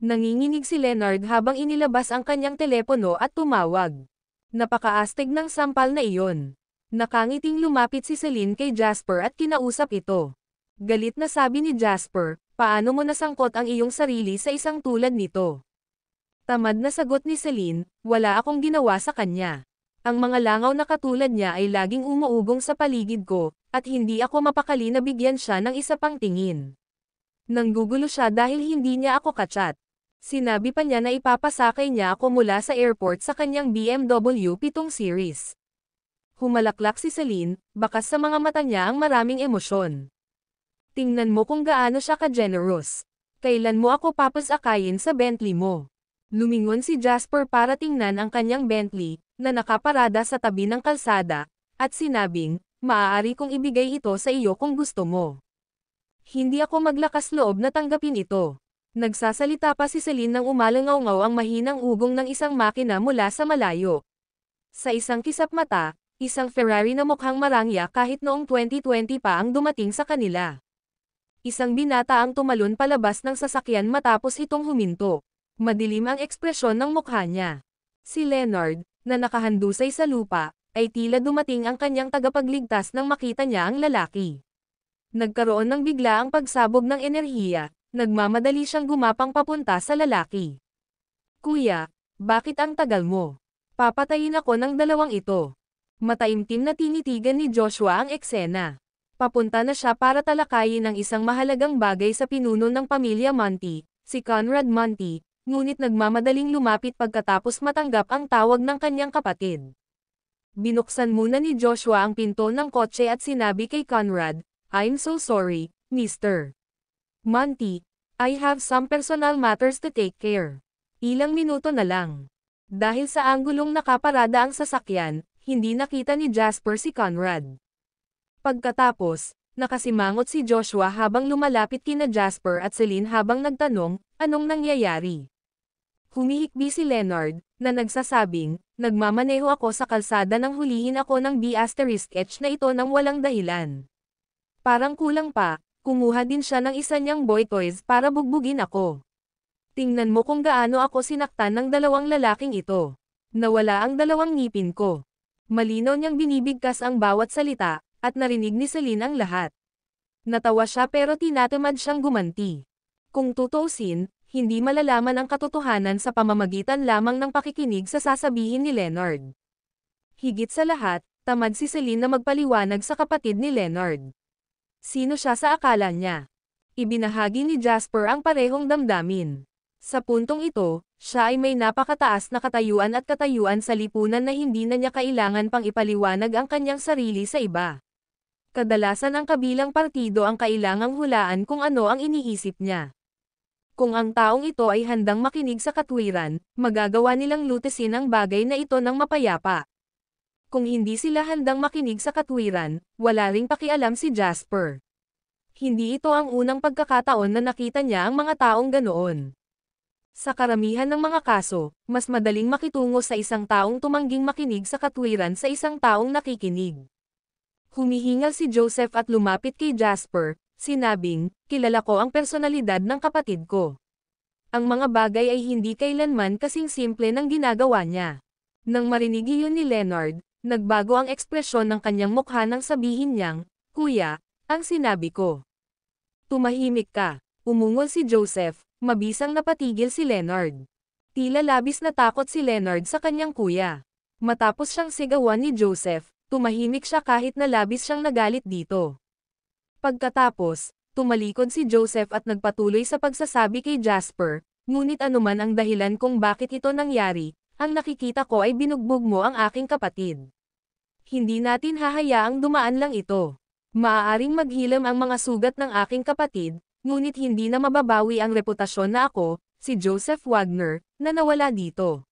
Nanginginig si Leonard habang inilabas ang kanyang telepono at tumawag. Napakaastig ng sampal na iyon. Nakangiting lumapit si Celine kay Jasper at kinausap ito. Galit na sabi ni Jasper, paano mo nasangkot ang iyong sarili sa isang tulad nito? Tamad na sagot ni Celine, wala akong ginawa sa kanya. Ang mga langaw na katulad niya ay laging umuugong sa paligid ko, at hindi ako mapakali na bigyan siya ng isa pang tingin. Nanggugulo siya dahil hindi niya ako kachat. Sinabi pa niya na ipapasakay niya ako mula sa airport sa kanyang BMW 7 Series. Humalaklak si Celine, bakas sa mga mata niya ang maraming emosyon. Tingnan mo kung gaano siya ka-generous. Kailan mo ako papasakayin sa Bentley mo? Lumingon si Jasper para tingnan ang kanyang Bentley, na nakaparada sa tabi ng kalsada, at sinabing, maaari kong ibigay ito sa iyo kung gusto mo. Hindi ako maglakas loob na tanggapin ito. Nagsasalita pa si Celine nang umalangaw-ngaw ang mahinang ugong ng isang makina mula sa malayo. Sa isang kisap mata, isang Ferrari na mukhang marangya kahit noong 2020 pa ang dumating sa kanila. Isang binata ang tumalon palabas ng sasakyan matapos itong huminto. Madilim ang ekspresyon ng mukha niya. Si Leonard, na nakahandusay sa lupa, ay tila dumating ang kanyang tagapagligtas nang makita niya ang lalaki. Nagkaroon ng biglaang pagsabog ng enerhiya, nagmamadali siyang gumapang papunta sa lalaki. Kuya, bakit ang tagal mo? Papatayin ako ng dalawang ito. Mataimtim na tinitigan ni Joshua ang eksena. Papunta na siya para talakayin ang isang mahalagang bagay sa pinuno ng pamilya Monty, si Conrad Monty, ngunit nagmamadaling lumapit pagkatapos matanggap ang tawag ng kanyang kapatid. Binuksan muna ni Joshua ang pinto ng kotse at sinabi kay Conrad, I'm so sorry, Mr. Monty, I have some personal matters to take care. Ilang minuto na lang. Dahil sa anggulong nakaparada ang sasakyan, hindi nakita ni Jasper si Conrad. Pagkatapos, nakasimangot si Joshua habang lumalapit kina Jasper at Celine habang nagtanong, anong nangyayari? Humihikbi si Leonard, na nagsasabing, nagmamaneho ako sa kalsada nang hulihin ako ng B*H na ito nang walang dahilan. Parang kulang pa, kumuha din siya ng isa niyang boy toys para bugbugin ako. Tingnan mo kung gaano ako sinaktan ng dalawang lalaking ito. Nawala ang dalawang ngipin ko. Malinaw niyang binibigkas ang bawat salita, at narinig ni Celine ang lahat. Natawa siya pero tinatamad siyang gumanti. Kung tutuusin, hindi malalaman ang katotohanan sa pamamagitan lamang ng pakikinig sa sasabihin ni Leonard. Higit sa lahat, tamad si Celine na magpaliwanag sa kapatid ni Leonard. Sino siya sa akala niya? Ibinahagi ni Jasper ang parehong damdamin. Sa puntong ito, siya ay may napakataas na katayuan at katayuan sa lipunan na hindi na niya kailangan pang ipaliwanag ang kanyang sarili sa iba. Kadalasan ang kabilang partido ang kailangang hulaan kung ano ang iniisip niya. Kung ang taong ito ay handang makinig sa katwiran, magagawa nilang lutesin ang bagay na ito ng mapayapa. Kung hindi sila handang makinig sa katwiran, wala ring pakialam si Jasper. Hindi ito ang unang pagkakataon na nakita niya ang mga taong ganoon. Sa karamihan ng mga kaso, mas madaling makitungo sa isang taong tumangging makinig sa katwiran sa isang taong nakikinig. Humihingal si Joseph at lumapit kay Jasper, sinabing, kilala ko ang personalidad ng kapatid ko. Ang mga bagay ay hindi kailanman kasing simple ng ginagawa niya. Nang marinig iyon ni Leonard, nagbago ang ekspresyon ng kanyang mukha nang sabihin niyang, Kuya, ang sinabi ko. Tumahimik ka, umungol si Joseph, mabisang napatigil si Leonard. Tila labis na takot si Leonard sa kanyang kuya. Matapos siyang sigawan ni Joseph, tumahimik siya kahit na labis siyang nagalit dito. Pagkatapos, tumalikod si Joseph at nagpatuloy sa pagsasabi kay Jasper, ngunit anuman ang dahilan kung bakit ito nangyari, ang nakikita ko ay binugbog mo ang aking kapatid. Hindi natin hahayaang dumaan lang ito. Maaaring maghilam ang mga sugat ng aking kapatid, ngunit hindi na mababawi ang reputasyon na ako, si Joseph Wagner, na nawala dito.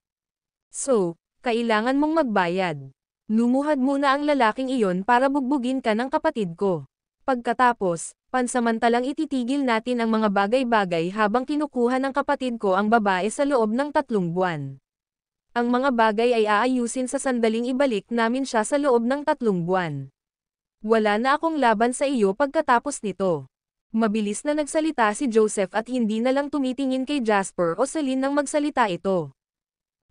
So, kailangan mong magbayad. Lumuhad muna ang lalaking iyon para bugbugin ka ng kapatid ko. Pagkatapos, pansamantalang ititigil natin ang mga bagay-bagay habang kinukuha ng kapatid ko ang babae sa loob ng 3 buwan. Ang mga bagay ay aayusin sa sandaling ibalik namin siya sa loob ng 3 buwan. Wala na akong laban sa iyo pagkatapos nito. Mabilis na nagsalita si Joseph at hindi na lang tumitingin kay Jasper o Celine nang magsalita ito.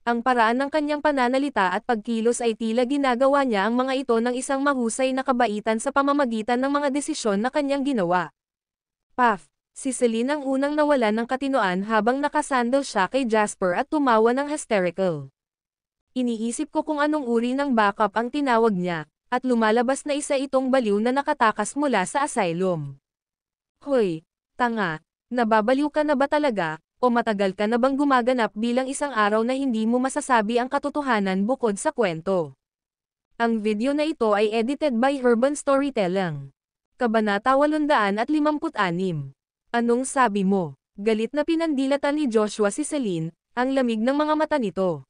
Ang paraan ng kanyang pananalita at pagkilos ay tila ginagawa niya ang mga ito ng isang mahusay na kabaitan sa pamamagitan ng mga desisyon na kanyang ginawa. Paf! Si Celine ang unang nawalan ng katinoan habang nakasandal siya kay Jasper at tumawa ng hysterical. Iniisip ko kung anong uri ng backup ang tinawag niya, at lumalabas na isa itong baliw na nakatakas mula sa asylum. Hoy, tanga, nababaliw ka na ba talaga, o matagal ka na bang gumaganap bilang isang araw na hindi mo masasabi ang katotohanan bukod sa kwento? Ang video na ito ay edited by Urban Storytelling. Kabanata 856. Anong sabi mo? Galit na pinandilatan ni Joshua si Celine, ang lamig ng mga mata nito.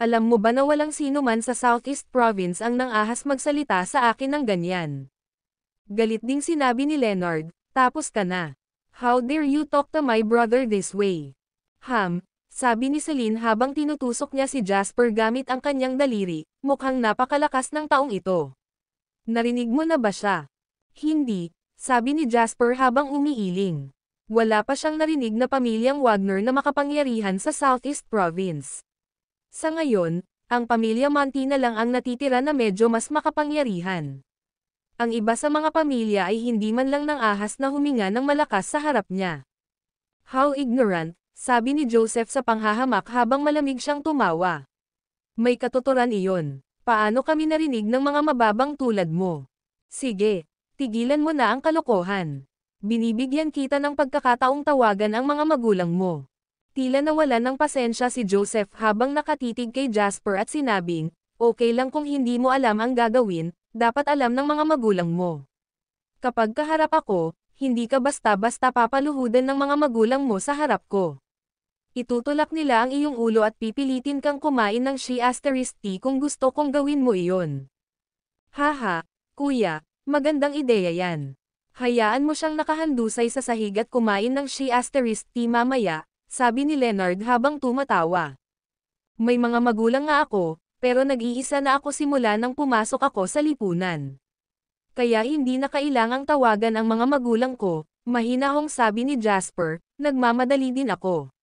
Alam mo ba na walang sino man sa Southeast Province ang nang-ahas magsalita sa akin ng ganyan? Galit ding sinabi ni Leonard, tapos ka na. How dare you talk to my brother this way? Sabi ni Celine habang tinutusok niya si Jasper gamit ang kanyang daliri, mukhang napakalakas ng taong ito. Narinig mo na ba siya? Hindi, sabi ni Jasper habang umiiling. Wala pa siyang narinig na pamilyang Wagner na makapangyarihan sa Southeast Province. Sa ngayon, ang pamilya Monty na lang ang natitira na medyo mas makapangyarihan. Ang iba sa mga pamilya ay hindi man lang nang-ahas na huminga ng malakas sa harap niya. How ignorant, sabi ni Joseph sa panghahamak habang malamig siyang tumawa. May katuturan iyon. Paano kami narinig ng mga mababang tulad mo? Sige, tigilan mo na ang kalokohan. Binibigyan kita ng pagkakataong tawagan ang mga magulang mo. Tila nawalan ng pasensya si Joseph habang nakatitig kay Jasper at sinabing, okay lang kung hindi mo alam ang gagawin, dapat alam ng mga magulang mo. Kapag kaharap ako, hindi ka basta-basta papaluhudan ng mga magulang mo sa harap ko. Itutulak nila ang iyong ulo at pipilitin kang kumain ng tea kung gusto kong gawin mo iyon. Haha, kuya, magandang ideya yan. Hayaan mo siyang nakahandusay sa sahig at kumain ng tea mamaya, sabi ni Leonard habang tumatawa. May mga magulang nga ako, pero nag-iisa na ako simula nang pumasok ako sa lipunan. Kaya hindi na kailangang tawagan ang mga magulang ko, mahinahong sabi ni Jasper, nagmamadali din ako.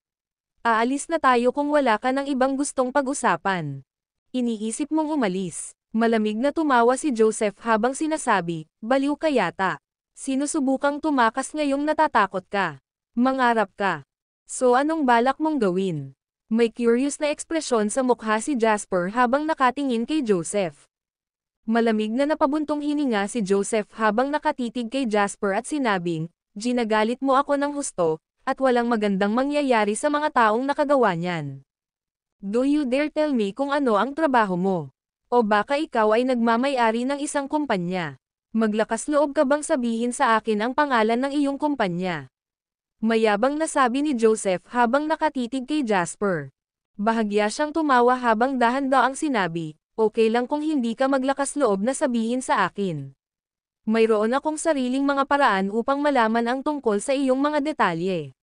Aalis na tayo kung wala ka ng ibang gustong pag-usapan. Iniisip mong umalis. Malamig na tumawa si Joseph habang sinasabi, baliw ka yata. Sinusubukang tumakas ngayong natatakot ka. Mangarap ka. So anong balak mong gawin? May curious na ekspresyon sa mukha si Jasper habang nakatingin kay Joseph. Malamig na napabuntong hininga si Joseph habang nakatitig kay Jasper at sinabing, ginagalit mo ako ng husto, at walang magandang mangyayari sa mga taong nakagawa niyan. Do you dare tell me kung ano ang trabaho mo? O baka ikaw ay nagmamay-ari ng isang kumpanya? Maglakas loob ka bang sabihin sa akin ang pangalan ng iyong kumpanya? Mayabang na sabi ni Joseph habang nakatitig kay Jasper. Bahagya siyang tumawa habang dahan-daang sinabi, okay lang kung hindi ka maglakas loob na sabihin sa akin. Mayroon akong sariling mga paraan upang malaman ang tungkol sa iyong mga detalye.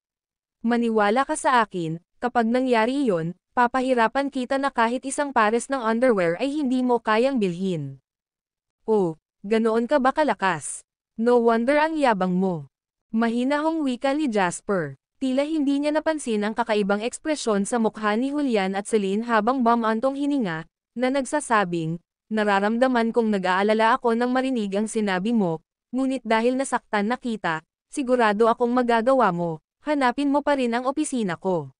Maniwala ka sa akin, kapag nangyari iyon, papahirapan kita na kahit isang pares ng underwear ay hindi mo kayang bilhin. Oh, ganoon ka ba kalakas? No wonder ang yabang mo. Mahinahong wika ni Jasper. Tila hindi niya napansin ang kakaibang ekspresyon sa mukha ni Julian at Celine habang bumantong hininga, na nagsasabing, nararamdaman kong nag-aalala ako nang marinig ang sinabi mo, ngunit dahil nasaktan na kita, sigurado akong magagawa mo, hanapin mo pa rin ang opisina ko.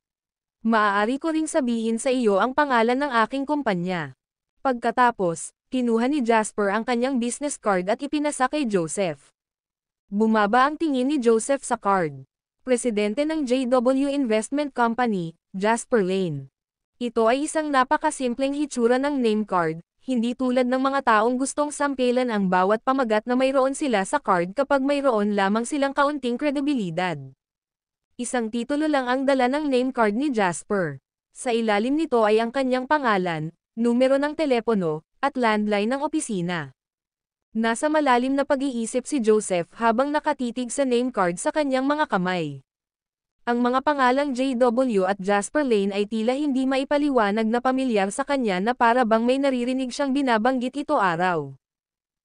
Maaari ko ring sabihin sa iyo ang pangalan ng aking kumpanya. Pagkatapos, kinuha ni Jasper ang kanyang business card at ipinasa kay Joseph. Bumaba ang tingin ni Joseph sa card. Presidente ng JW Investment Company, Jasper Lane. Ito ay isang napakasimpleng hitsura ng name card, hindi tulad ng mga taong gustong sampelan ang bawat pamagat na mayroon sila sa card kapag mayroon lamang silang kaunting kredibilidad. Isang titulo lang ang dala ng name card ni Jasper. Sa ilalim nito ay ang kanyang pangalan, numero ng telepono, at landline ng opisina. Nasa malalim na pag-iisip si Joseph habang nakatitig sa name card sa kanyang mga kamay. Ang mga pangalang JW at Jasper Lane ay tila hindi maipaliwanag na pamilyar sa kanya na para bang may naririnig siyang binabanggit ito araw.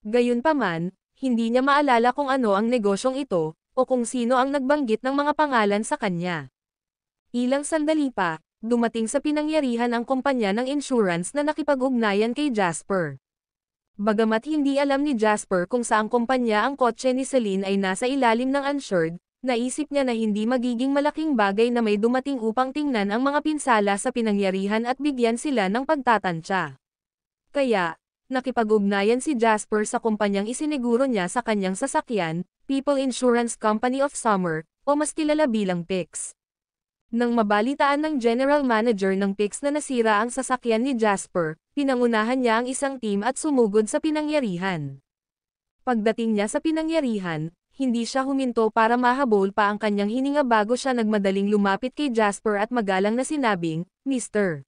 Gayunpaman, hindi niya maalala kung ano ang negosyong ito, o kung sino ang nagbanggit ng mga pangalan sa kanya. Ilang sandali pa, dumating sa pinangyarihan ang kumpanya ng insurance na nakipag-ugnayan kay Jasper. Bagamat hindi alam ni Jasper kung saang kumpanya ang kotse ni Celine ay nasa ilalim ng insured, naisip niya na hindi magiging malaking bagay na may dumating upang tingnan ang mga pinsala sa pinangyarihan at bigyan sila ng pagtatantya. Kaya, nakipag-ugnayan si Jasper sa kumpanyang isiniguro niya sa kanyang sasakyan, People Insurance Company of Summer, o mas kilala bilang PIX. Nang mabalitaan ng general manager ng PIX na nasira ang sasakyan ni Jasper, pinangunahan niya ang isang team at sumugod sa pinangyarihan. Pagdating niya sa pinangyarihan, hindi siya huminto para mahabol pa ang kanyang hininga bago siya nagmadaling lumapit kay Jasper at magalang na sinabing, "Mr.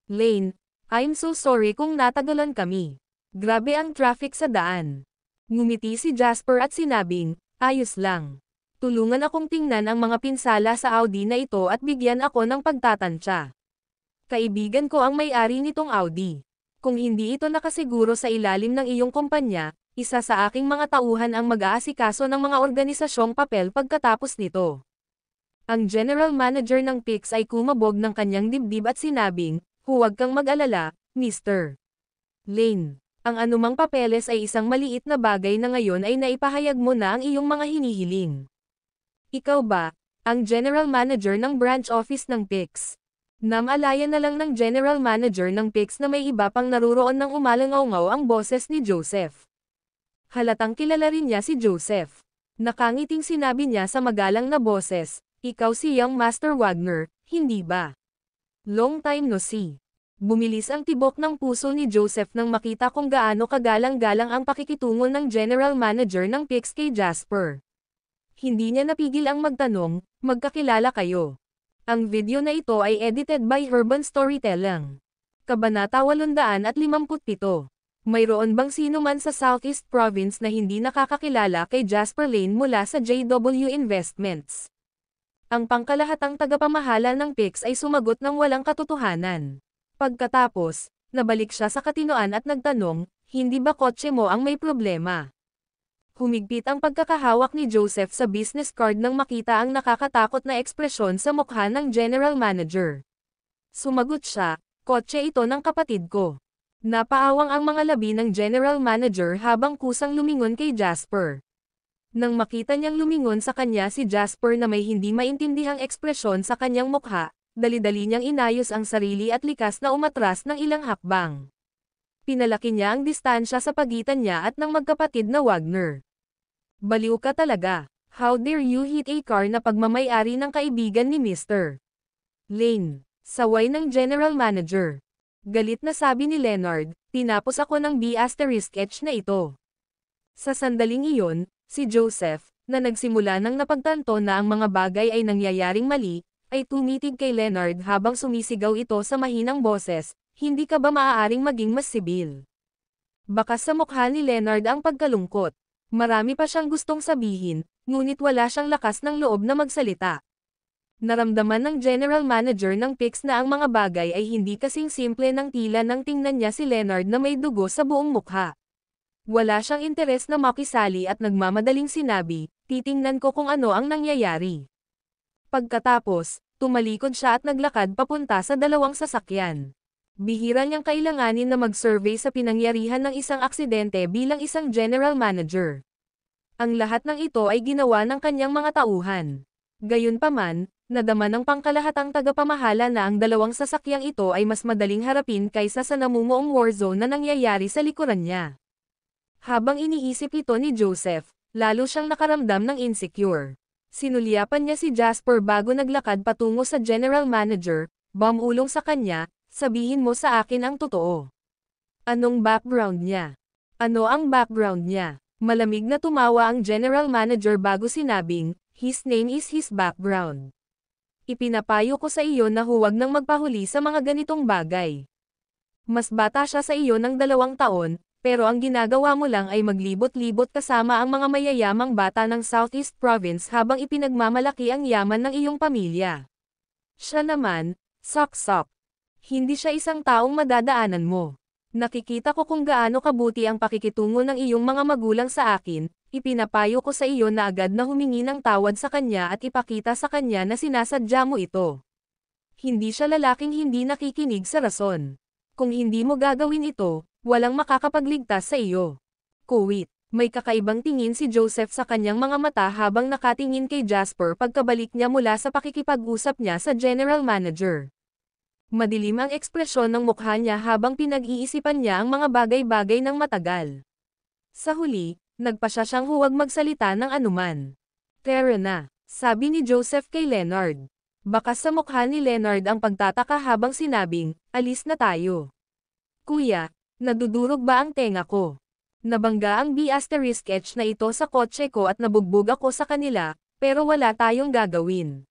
Lane, I'm so sorry kung natagalan kami. Grabe ang traffic sa daan." Ngumiti si Jasper at sinabing, "Ayos lang. Tulungan akong tingnan ang mga pinsala sa Audi na ito at bigyan ako ng pagtatantya. Kaibigan ko ang may-ari nitong Audi. Kung hindi ito nakasiguro sa ilalim ng iyong kumpanya, isa sa aking mga tauhan ang mag-aasikaso ng mga organisasyong papel pagkatapos nito." Ang general manager ng PIX ay kumabog ng kanyang dibdib at sinabing, "Huwag kang mag-alala, Mr. Lane. Ang anumang papeles ay isang maliit na bagay na ngayon ay naipahayag mo na ang iyong mga hinihiling." "Ikaw ba, ang general manager ng branch office ng PIX?" Namalayan na lang ng general manager ng PIX na may iba pang naruroon ng umalangaw-ngaw ang boses ni Joseph. Halatang kilala rin niya si Joseph. Nakangiting sinabi niya sa magalang na boses, "Ikaw si Young Master Wagner, hindi ba? Long time no see." Bumilis ang tibok ng puso ni Joseph nang makita kung gaano kagalang-galang ang pakikitungo ng general manager ng PIX kay Jasper. Hindi niya napigil ang magtanong, "Magkakilala kayo?" Ang video na ito ay edited by Herban Storytelling. Kabanata 857. Mayroon bang sino man sa Southeast Province na hindi nakakakilala kay Jasper Lane mula sa JW Investments? Ang pangkalahatang tagapamahala ng PIX ay sumagot ng walang katotohanan. Pagkatapos, nabalik siya sa katinoan at nagtanong, "Hindi ba kotse mo ang may problema?" Humigpit ang pagkakahawak ni Joseph sa business card nang makita ang nakakatakot na ekspresyon sa mukha ng general manager. Sumagot siya, "Kotse ito ng kapatid ko." Napaawang ang mga labi ng general manager habang kusang lumingon kay Jasper. Nang makita niyang lumingon sa kanya si Jasper na may hindi maintindihang ekspresyon sa kanyang mukha, dali-dali niyang inayos ang sarili at likas na umatras ng ilang hakbang. Pinalaki niya ang distansya sa pagitan niya at ng magkapatid na Wagner. "Baliw ka talaga. How dare you hit a car na pagmamay-ari ng kaibigan ni Mr. Lane?" Saway ng general manager. Galit na sabi ni Leonard, "Tinapos ako ng B*H na ito." Sa sandaling iyon, si Joseph, na nagsimula nang napagtanto na ang mga bagay ay nangyayaring mali, ay tumitig kay Leonard habang sumisigaw ito sa mahinang boses, "Hindi ka ba maaaring maging mas sibil?" Bakas sa mukha ni Leonard ang pagkalungkot. Marami pa siyang gustong sabihin, ngunit wala siyang lakas ng loob na magsalita. Naramdaman ng general manager ng PIX na ang mga bagay ay hindi kasing simple ng tila nang tingnan niya si Leonard na may dugo sa buong mukha. Wala siyang interes na makisali at nagmamadaling sinabi, "Titingnan ko kung ano ang nangyayari." Pagkatapos, tumalikod siya at naglakad papunta sa dalawang sasakyan. Bihira niyang kailanganin na mag-survey sa pinangyarihan ng isang aksidente bilang isang general manager. Ang lahat ng ito ay ginawa ng kanyang mga tauhan. Gayunpaman, nadama ng pangkalahatang tagapamahala na ang dalawang sasakyang ito ay mas madaling harapin kaysa sa namumuong warzone na nangyayari sa likuran niya. Habang iniisip ito ni Joseph, lalo siyang nakaramdam ng insecure. Sinulyapan niya si Jasper bago naglakad patungo sa general manager, "Bumulong sa kanya, sabihin mo sa akin ang totoo. Anong background niya? Ano ang background niya?" Malamig na tumawa ang general manager bago sinabing, "His name is his background. Ipinapayo ko sa iyo na huwag nang magpahuli sa mga ganitong bagay. Mas bata siya sa iyo ng 2 taon, pero ang ginagawa mo lang ay maglibot-libot kasama ang mga mayayamang bata ng Southeast Province habang ipinagmamalaki ang yaman ng iyong pamilya. Siya naman, sok-sok. Hindi siya isang taong madadaanan mo. Nakikita ko kung gaano kabuti ang pakikitungo ng iyong mga magulang sa akin, ipinapayo ko sa iyo na agad na humingi ng tawad sa kanya at ipakita sa kanya na sinasadya mo ito. Hindi siya lalaking hindi nakikinig sa rason. Kung hindi mo gagawin ito, walang makakapagligtas sa iyo. Kuwit, may kakaibang tingin si Joseph sa kanyang mga mata habang nakatingin kay Jasper pagkabalik niya mula sa pakikipag-usap niya sa general manager. Madilim ang ekspresyon ng mukha niya habang pinag-iisipan niya ang mga bagay-bagay ng matagal. Sa huli, nagpasya siyang huwag magsalita ng anuman. Tara na, sabi ni Joseph kay Leonard. Bakas sa mukha ni Leonard ang pagtataka habang sinabing, alis na tayo. Kuya, nadudurog ba ang tenga ko? Nabangga ang B*H na ito sa kotse ko at nabugbog ako sa kanila, pero wala tayong gagawin.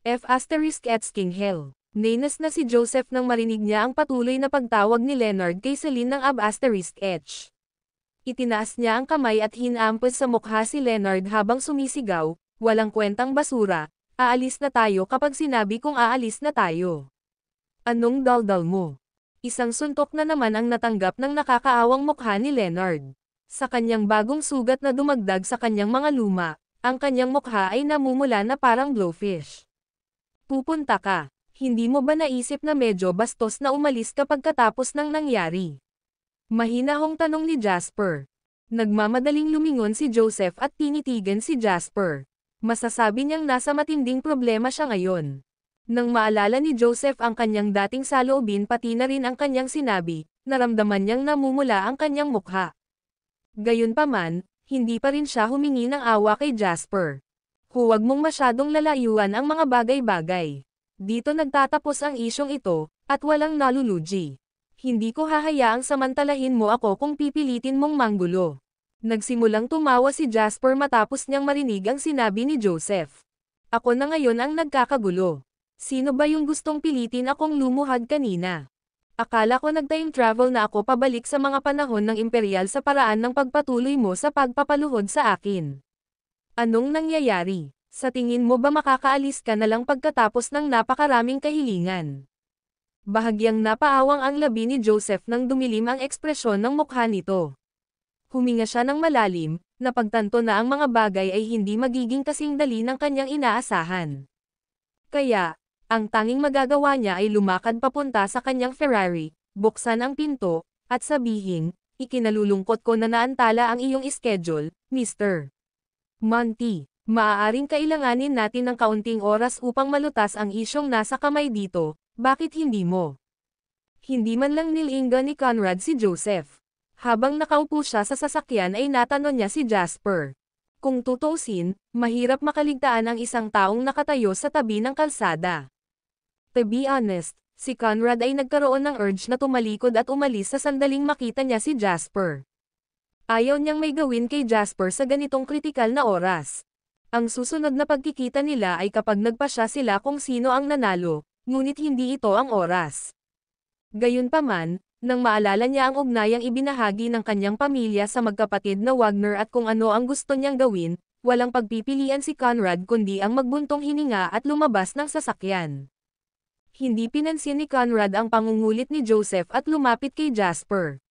F***King hell. Nainas na si Joseph nang marinig niya ang patuloy na pagtawag ni Leonard kay Celine ng ab***H. Itinaas niya ang kamay at hinampos sa mukha si Leonard habang sumisigaw, walang kwentang basura, aalis na tayo kapag sinabi kong aalis na tayo. Anong daldal mo? Isang suntok na naman ang natanggap ng nakakaawang mukha ni Leonard. Sa kanyang bagong sugat na dumagdag sa kanyang mga luma, ang kanyang mukha ay namumula na parang blowfish. Pupunta ka. Hindi mo ba naisip na medyo bastos na umalis kapag katapos ng nangyari? Mahinahong tanong ni Jasper. Nagmamadaling lumingon si Joseph at tinitigan si Jasper. Masasabi niyang nasa matinding problema siya ngayon. Nang maalala ni Joseph ang kanyang dating saloobin pati na rin ang kanyang sinabi, naramdaman niyang namumula ang kanyang mukha. Gayunpaman, hindi pa rin siya humingi ng awa kay Jasper. Huwag mong masyadong lalayuan ang mga bagay-bagay. Dito nagtatapos ang isyong ito, at walang nalulugi. Hindi ko hahayaang samantalahin mo ako kung pipilitin mong manggulo. Nagsimulang tumawa si Jasper matapos niyang marinig ang sinabi ni Joseph. Ako na ngayon ang nagkakagulo. Sino ba yung gustong pilitin akong lumuhad kanina? Akala ko nag-time travel na ako pabalik sa mga panahon ng imperial sa paraan ng pagpatuloy mo sa pagpapaluhod sa akin. Anong nangyayari? Sa tingin mo ba makakaalis ka na lang pagkatapos ng napakaraming kahilingan? Bahagyang napaawang ang labi ni Joseph nang dumilim ang ekspresyon ng mukha nito. Huminga siya ng malalim, napagtanto na ang mga bagay ay hindi magiging kasing dali ng kanyang inaasahan. Kaya, ang tanging magagawa niya ay lumakad papunta sa kanyang Ferrari, buksan ang pinto, at sabihin, ikinalulungkot ko na naantala ang iyong schedule, Mr. Monty. Maaaring kailanganin natin ng kaunting oras upang malutas ang isyong nasa kamay dito, bakit hindi mo? Hindi man lang nilinga ni Conrad si Joseph. Habang nakaupo siya sa sasakyan ay natanong niya si Jasper. Kung tutuusin, mahirap makaligtaan ang isang taong nakatayo sa tabi ng kalsada. To be honest, si Conrad ay nagkaroon ng urge na tumalikod at umalis sa sandaling makita niya si Jasper. Ayaw niyang may gawin kay Jasper sa ganitong kritikal na oras. Ang susunod na pagkikita nila ay kapag nagpasya sila kung sino ang nanalo, ngunit hindi ito ang oras. Gayunpaman, nang maalala niya ang ugnayang ibinahagi ng kanyang pamilya sa magkapatid na Wagner at kung ano ang gusto niyang gawin, walang pagpipilian si Conrad kundi ang magbuntong hininga at lumabas ng sasakyan. Hindi pinansin ni Conrad ang pangungulit ni Joseph at lumapit kay Jasper.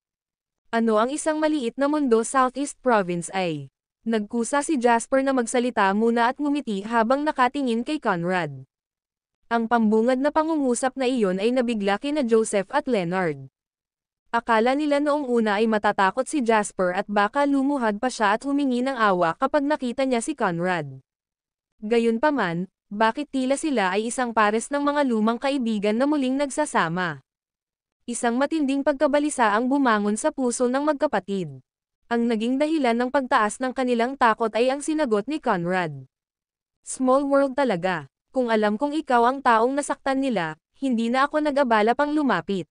Ano ang isang maliit na mundo Southeast Province ay? Nagkusa si Jasper na magsalita muna at ngumiti habang nakatingin kay Conrad. Ang pambungad na pangungusap na iyon ay nabigla kina Joseph at Leonard. Akala nila noong una ay matatakot si Jasper at baka lumuhad pa siya at humingi ng awa kapag nakita niya si Conrad. Gayunpaman, bakit tila sila ay isang pares ng mga lumang kaibigan na muling nagsasama? Isang matinding pagkabalisa ang bumangon sa puso ng magkapatid. Ang naging dahilan ng pagtaas ng kanilang takot ay ang sinagot ni Conrad. Small world talaga. Kung alam kong ikaw ang taong nasaktan nila, hindi na ako nag-abala pang lumapit.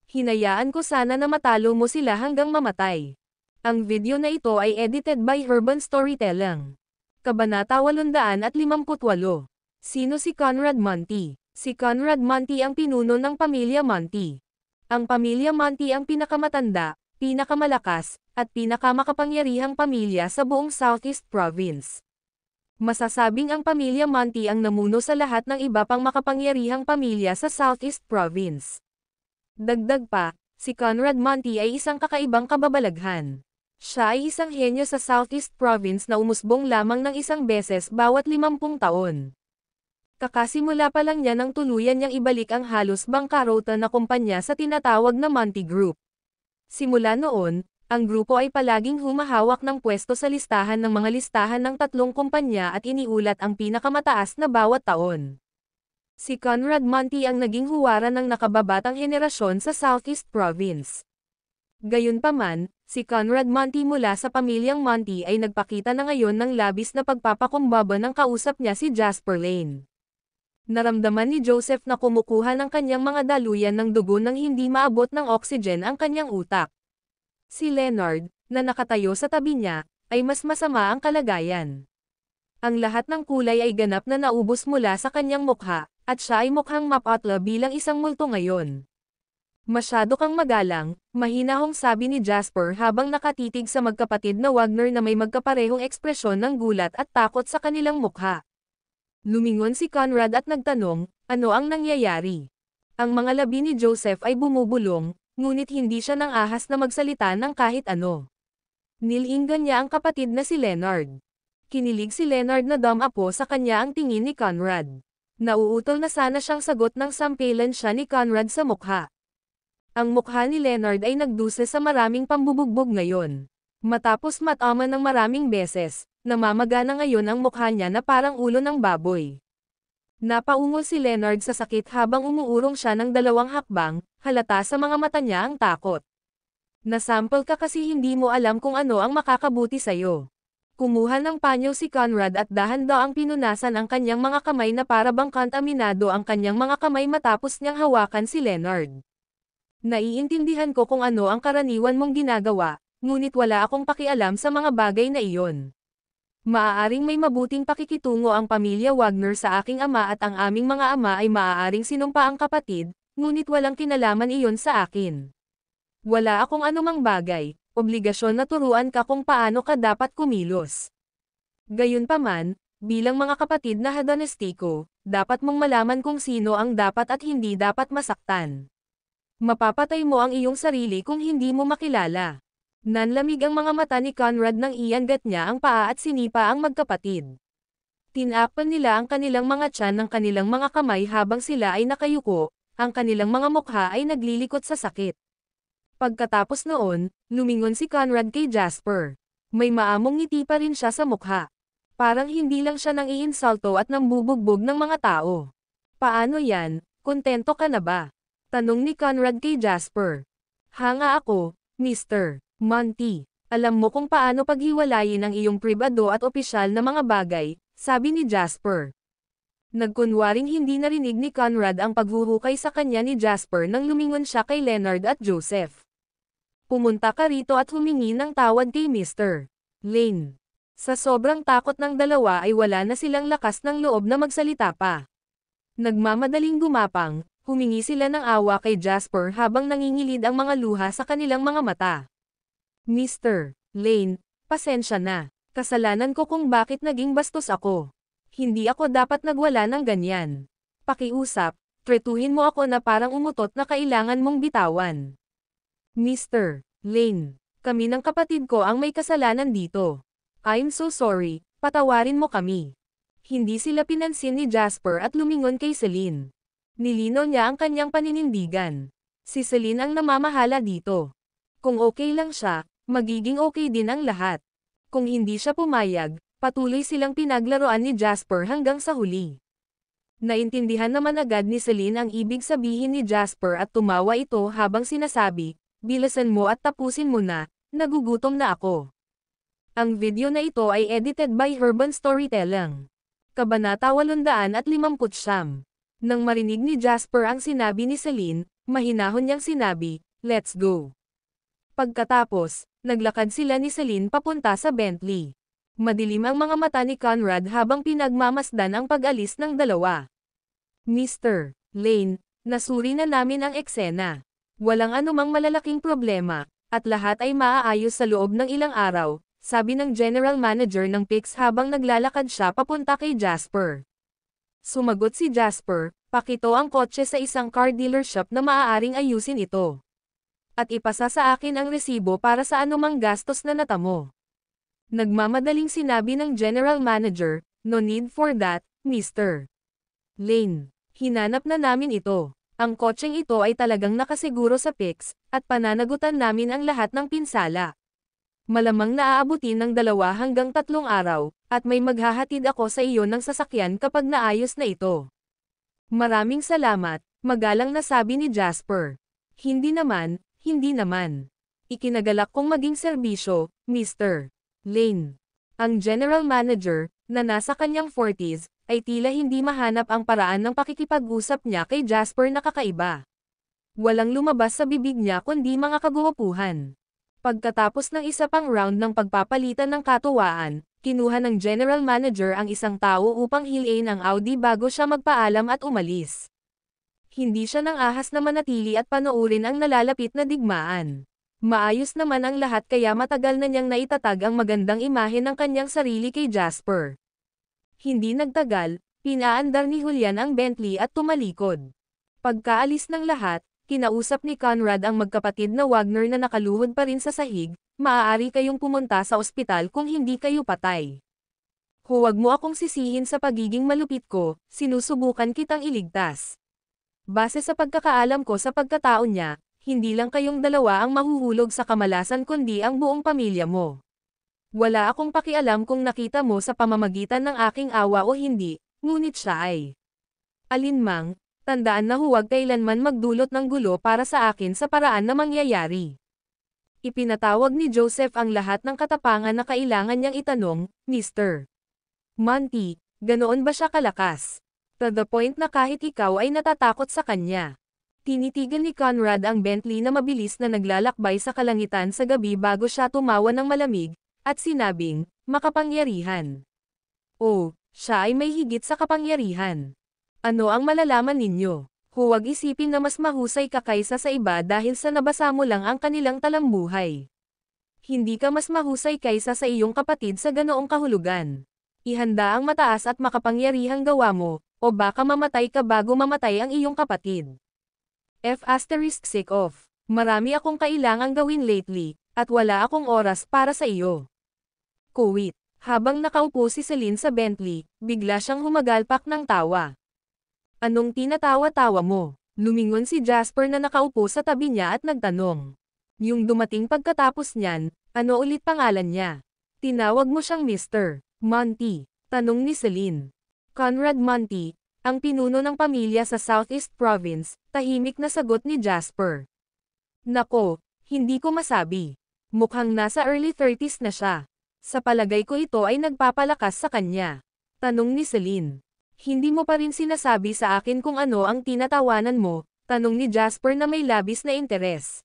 Hinayaan ko sana na matalo mo sila hanggang mamatay. Ang video na ito ay edited by Urban Storytelling. Kabanata 858. Sino si Conrad Monty? Si Conrad Monty ang pinuno ng pamilya Monty. Ang pamilya Monty ang pinakamatanda, pinakamalakas, at pinakamakapangyarihang pamilya sa buong Southeast Province. Masasabing ang pamilya Monty ang namuno sa lahat ng iba pang makapangyarihang pamilya sa Southeast Province. Dagdag pa, Si Conrad Monty ay isang kakaibang kababalaghan. Siya ay isang henyo sa Southeast Province na umusbong lamang ng isang beses bawat 50 taon. Kakasimula pa lang niya nang tuluyan niyang ibalik ang halos bangkarota na kumpanya sa tinatawag na Monty Group. Simula noon, ang grupo ay palaging humahawak ng pwesto sa listahan ng mga listahan ng 3 kumpanya at iniulat ang pinakamataas na bawat taon. Si Conrad Monty ang naging huwaran ng nakababatang henerasyon sa Southeast Province. Gayunpaman, si Conrad Monty mula sa pamilyang Monty ay nagpakita na ngayon ng labis na pagpapakumbaba ng kausap niya si Jasper Lane. Naramdaman ni Joseph na kumukuha ng kanyang mga daluyan ng dugo nang hindi maabot ng oxygen ang kanyang utak. Si Leonard, na nakatayo sa tabi niya, ay mas masama ang kalagayan. Ang lahat ng kulay ay ganap na naubos mula sa kanyang mukha, at siya ay mukhang mapatla bilang isang multo ngayon. Masyado kang magalang, mahinahong sabi ni Jasper habang nakatitig sa magkapatid na Wagner na may magkaparehong ekspresyon ng gulat at takot sa kanilang mukha. Lumingon si Conrad at nagtanong, ano ang nangyayari? Ang mga labi ni Joseph ay bumubulong, ngunit hindi siya nang ahas na magsalita ng kahit ano. Nilinggan niya ang kapatid na si Leonard. Kinilig si Leonard na damapo sa kanya ang tingin ni Conrad. Nauutol na sana siyang sagot nang sampilan siya ni Conrad sa mukha. Ang mukha ni Leonard ay nagdusa sa maraming pambubugbog ngayon. Matapos mataman ng maraming beses, namamaga na ngayon ang mukha niya na parang ulo ng baboy. Napaungol si Leonard sa sakit habang umuurong siya ng 2 hakbang, halata sa mga mata niya ang takot. Nasample ka kasi hindi mo alam kung ano ang makakabuti sa'yo. Kumuha ng panyo si Conrad at dahan-daang pinunasan ang kanyang mga kamay na para bang kontaminado ang kanyang mga kamay matapos niyang hawakan si Leonard. Naiintindihan ko kung ano ang karaniwan mong ginagawa, ngunit wala akong pakialam sa mga bagay na iyon. Maaaring may mabuting pakikitungo ang pamilya Wagner sa aking ama at ang aming mga ama ay maaaring sinumpa ang kapatid, ngunit walang kinalaman iyon sa akin. Wala akong anumang bagay, obligasyon na turuan ka kung paano ka dapat kumilos. Gayunpaman, bilang mga kapatid na hadonestiko, dapat mong malaman kung sino ang dapat at hindi dapat masaktan. Mapapatay mo ang iyong sarili kung hindi mo makilala. Nanlamig ang mga mata ni Conrad nang iangat niya ang paa at sinipa ang magkapatid. Tinakpan nila ang kanilang mga tiyan ng kanilang mga kamay habang sila ay nakayuko, ang kanilang mga mukha ay naglilikot sa sakit. Pagkatapos noon, lumingon si Conrad kay Jasper. May maamong ngiti pa rin siya sa mukha. Parang hindi lang siya nang iinsulto at nambubugbog ng mga tao. Paano yan? Kontento ka na ba? Tanong ni Conrad kay Jasper. Hanga ako, Mr. Monty. Alam mo kung paano paghiwalayin ang iyong pribado at opisyal na mga bagay, sabi ni Jasper. Nagkunwaring hindi narinig ni Conrad ang paghuhukay sa kanya ni Jasper nang lumingon siya kay Leonard at Joseph. Pumunta ka rito at humingi ng tawad kay Mr. Lane. Sa sobrang takot ng dalawa ay wala na silang lakas ng loob na magsalita pa. Nagmamadaling gumapang, humingi sila ng awa kay Jasper habang nangingilid ang mga luha sa kanilang mga mata. Mr. Lane, pasensya na. Kasalanan ko kung bakit naging bastos ako. Hindi ako dapat nagwala ng ganyan. Pakiusap, tretuhin mo ako na parang umutot na kailangan mong bitawan. Mr. Lane, kami ng kapatid ko ang may kasalanan dito. I'm so sorry, patawarin mo kami. Hindi sila pinansin ni Jasper at lumingon kay Celine. Nilinaw niya ang kanyang paninindigan. Si Celine ang namamahala dito. Kung okay lang siya, magiging okay din ang lahat. Kung hindi siya pumayag, patuloy silang pinaglaruan ni Jasper hanggang sa huli. Naintindihan naman agad ni Celine ang ibig sabihin ni Jasper at tumawa ito habang sinasabi, "Bilisan mo at tapusin mo na, nagugutom na ako." Ang video na ito ay edited by Urban Storytelling. Kabanata 859. Nang marinig ni Jasper ang sinabi ni Celine, mahinahon niyang sinabi, "Let's go." Pagkatapos, naglakad sila ni Celine papunta sa Bentley. Madilim ang mga mata ni Conrad habang pinagmamasdan ang pag-alis ng dalawa. Mr. Lane, nasuri na namin ang eksena. Walang anumang malalaking problema, at lahat ay maaayos sa loob ng ilang araw, sabi ng General Manager ng PIX habang naglalakad siya papunta kay Jasper. Sumagot si Jasper, "Pakito ang kotse sa isang car dealership na maaaring ayusin ito." At ipasa sa akin ang resibo para sa anumang gastos na natamo. Nagmamadaling sinabi ng General Manager, "No need for that, Mr. Lane. Hinanap na namin ito. Ang kotseng ito ay talagang nakasiguro sa PIX, at pananagutan namin ang lahat ng pinsala. Malamang naaabutin ng 2 hanggang 3 araw, at may maghahatid ako sa iyo ng sasakyan kapag naayos na ito." "Maraming salamat," magalang na sabi ni Jasper. Hindi naman. Ikinagalak kong maging serbisyo, Mr. Lane." Ang General Manager, na nasa kanyang 40s, ay tila hindi mahanap ang paraan ng pakikipag-usap niya kay Jasper na kakaiba. Walang lumabas sa bibig niya kundi mga kagwapuhan. Pagkatapos ng isa pang round ng pagpapalitan ng katuwaan, kinuha ng General Manager ang isang tao upang hilin ang Audi bago siya magpaalam at umalis. Hindi siya nang ahas na manatili at panoorin ang nalalapit na digmaan. Maayos naman ang lahat kaya matagal na niyang naitatag ang magandang imahe ng kanyang sarili kay Jasper. Hindi nagtagal, pinaandar ni Julian ang Bentley at tumalikod. Pagkaalis ng lahat, kinausap ni Conrad ang magkapatid na Wagner na nakaluhod pa rin sa sahig, "Maaari kayong pumunta sa ospital kung hindi kayo patay. Huwag mo akong sisihin sa pagiging malupit ko, sinusubukan kitang iligtas." Base sa pagkakaalam ko sa pagkatao niya, hindi lang kayong dalawa ang mahuhulog sa kamalasan kundi ang buong pamilya mo. Wala akong pakialam kung nakita mo sa pamamagitan ng aking awa o hindi, ngunit siya ay alinmang, tandaan na huwag kailanman magdulot ng gulo para sa akin sa paraan na mangyayari. Ipinatawag ni Joseph ang lahat ng katapangan na kailangan niyang itanong, "Mr. Monty, ganoon ba siya kalakas? To the point na kahit ikaw ay natatakot sa kanya." Tinitigan ni Conrad ang Bentley na mabilis na naglalakbay sa kalangitan sa gabi bago siya tumawa ng malamig, at sinabing, "Makapangyarihan." "Oh, siya ay may higit sa kapangyarihan. Ano ang malalaman ninyo? Huwag isipin na mas mahusay ka kaysa sa iba dahil sa nabasa mo lang ang kanilang talambuhay. Hindi ka mas mahusay kaysa sa iyong kapatid sa ganoong kahulugan. Ihanda ang mataas at makapangyarihang gawa mo, o baka mamatay ka bago mamatay ang iyong kapatid. F***sick of. Marami akong kailangang gawin lately, at wala akong oras para sa iyo. Kuwit. Habang nakaupo si Celine sa Bentley, bigla siyang humagalpak ng tawa. "Anong tinatawa-tawa mo?" Lumingon si Jasper na nakaupo sa tabi niya at nagtanong. Yung dumating pagkatapos niyan, "Ano ulit pangalan niya?" "Tinawag mo siyang Mr. Monty," tanong ni Celine. "Conrad Monty, ang pinuno ng pamilya sa Southeast Province," tahimik na sagot ni Jasper. "Nako, hindi ko masabi. Mukhang nasa early 30s na siya. Sa palagay ko ito ay nagpapalakas sa kanya." Tanong ni Celine. "Hindi mo pa rin sinasabi sa akin kung ano ang tinatawanan mo?" Tanong ni Jasper na may labis na interes.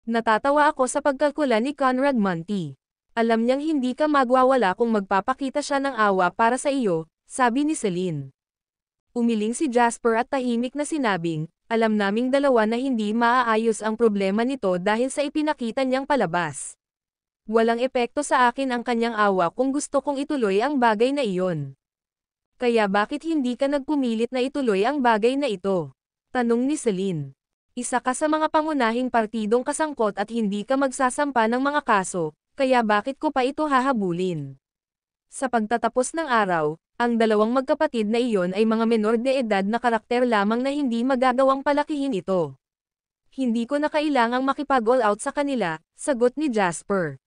"Natatawa ako sa pagkalkula ni Conrad Monty. Alam niyang hindi ka magwawala kung magpapakita siya ng awa para sa iyo," sabi ni Celine. Umiling si Jasper at tahimik na sinabing, "Alam naming dalawa na hindi maaayos ang problema nito dahil sa ipinakita niyang palabas. Walang epekto sa akin ang kanyang awa kung gusto kong ituloy ang bagay na iyon. Kaya bakit hindi ka nagpumilit na ituloy ang bagay na ito?" Tanong ni Celine. "Isa ka sa mga pangunahing partidong kasangkot at hindi ka magsasampa ng mga kaso, kaya bakit ko pa ito hahabulin?" Sa pagtatapos ng araw, ang dalawang magkapatid na iyon ay mga menor de edad na karakter lamang na hindi magagawang palakihin ito. "Hindi ko na kailangang makipag-all out sa kanila," sagot ni Jasper.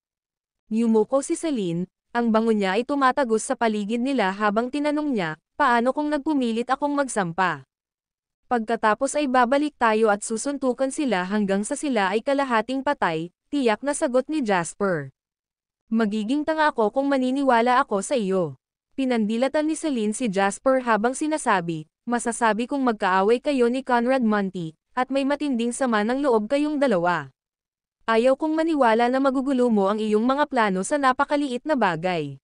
Yumuko si Celine, ang bango niya ay tumatagos sa paligid nila habang tinanong niya, "Paano kung nagpumilit akong magsampa? Pagkatapos ay babalik tayo at susuntukan sila hanggang sa sila ay kalahating patay," tiyak na sagot ni Jasper. "Magiging tanga ako kung maniniwala ako sa iyo." Pinandilatan ni Celine si Jasper habang sinasabi, "Masasabi kong magkaaway kayo ni Conrad Monty, at may matinding sama ng loob kayong dalawa. Ayaw kong maniwala na magugulo mo ang iyong mga plano sa napakaliit na bagay.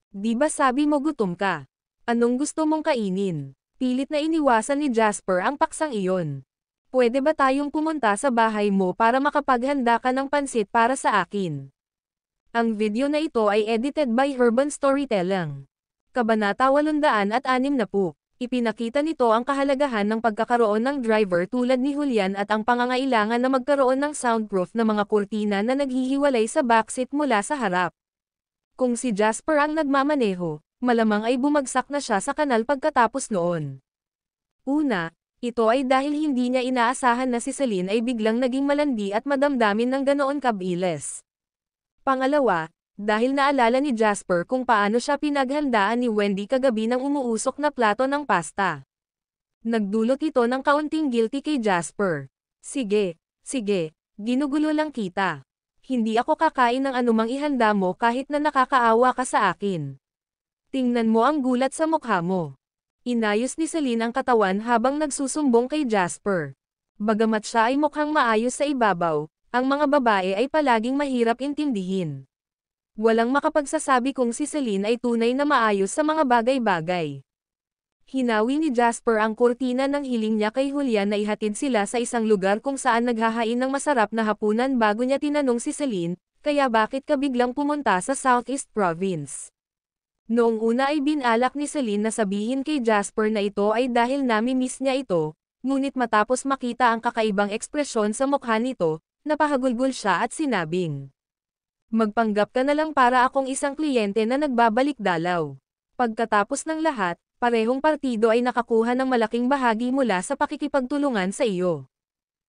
Di ba sabi mo gutom ka? Anong gusto mong kainin?" Pilit na iniwasan ni Jasper ang paksang iyon. "Pwede ba tayong pumunta sa bahay mo para makapaghanda ka ng pansit para sa akin?" Ang video na ito ay edited by Urban Storytelling. Kabanata 860. Ipinakita nito ang kahalagahan ng pagkakaroon ng driver tulad ni Julian at ang pangangailangan na magkaroon ng soundproof na mga kurtina na naghihiwalay sa backseat mula sa harap. Kung si Jasper ang nagmamaneho, malamang ay bumagsak na siya sa kanal pagkatapos noon. Una, ito ay dahil hindi niya inaasahan na si Celine ay biglang naging malandi at madamdamin ng ganoon kabilis. Pangalawa, dahil naalala ni Jasper kung paano siya pinaghandaan ni Wendy kagabi ng umuusok na plato ng pasta. Nagdulot ito ng kaunting guilty kay Jasper. Sige, ginugulo lang kita. Hindi ako kakain ng anumang ihanda mo kahit na nakakaawa ka sa akin. Tingnan mo ang gulat sa mukha mo. Inayos ni Celine ang katawan habang nagsusumbong kay Jasper. Bagamat siya ay mukhang maayos sa ibabaw, ang mga babae ay palaging mahirap intindihin. Walang makapagsasabi kung si Celine ay tunay na maayos sa mga bagay-bagay. Hinawi ni Jasper ang kurtina ng hiling niya kay Julian na ihatid sila sa isang lugar kung saan naghahain ng masarap na hapunan bago niya tinanong si Celine, kaya bakit ka biglang pumunta sa Southeast Province? Noong una ay binalak ni Celine na sabihin kay Jasper na ito ay dahil nami-miss niya ito, ngunit matapos makita ang kakaibang ekspresyon sa mukha nito, napahagulgol siya at sinabing, magpanggap ka na lang para akong isang kliyente na nagbabalik dalaw. Pagkatapos ng lahat, parehong partido ay nakakuha ng malaking bahagi mula sa pakikipagtulungan sa iyo.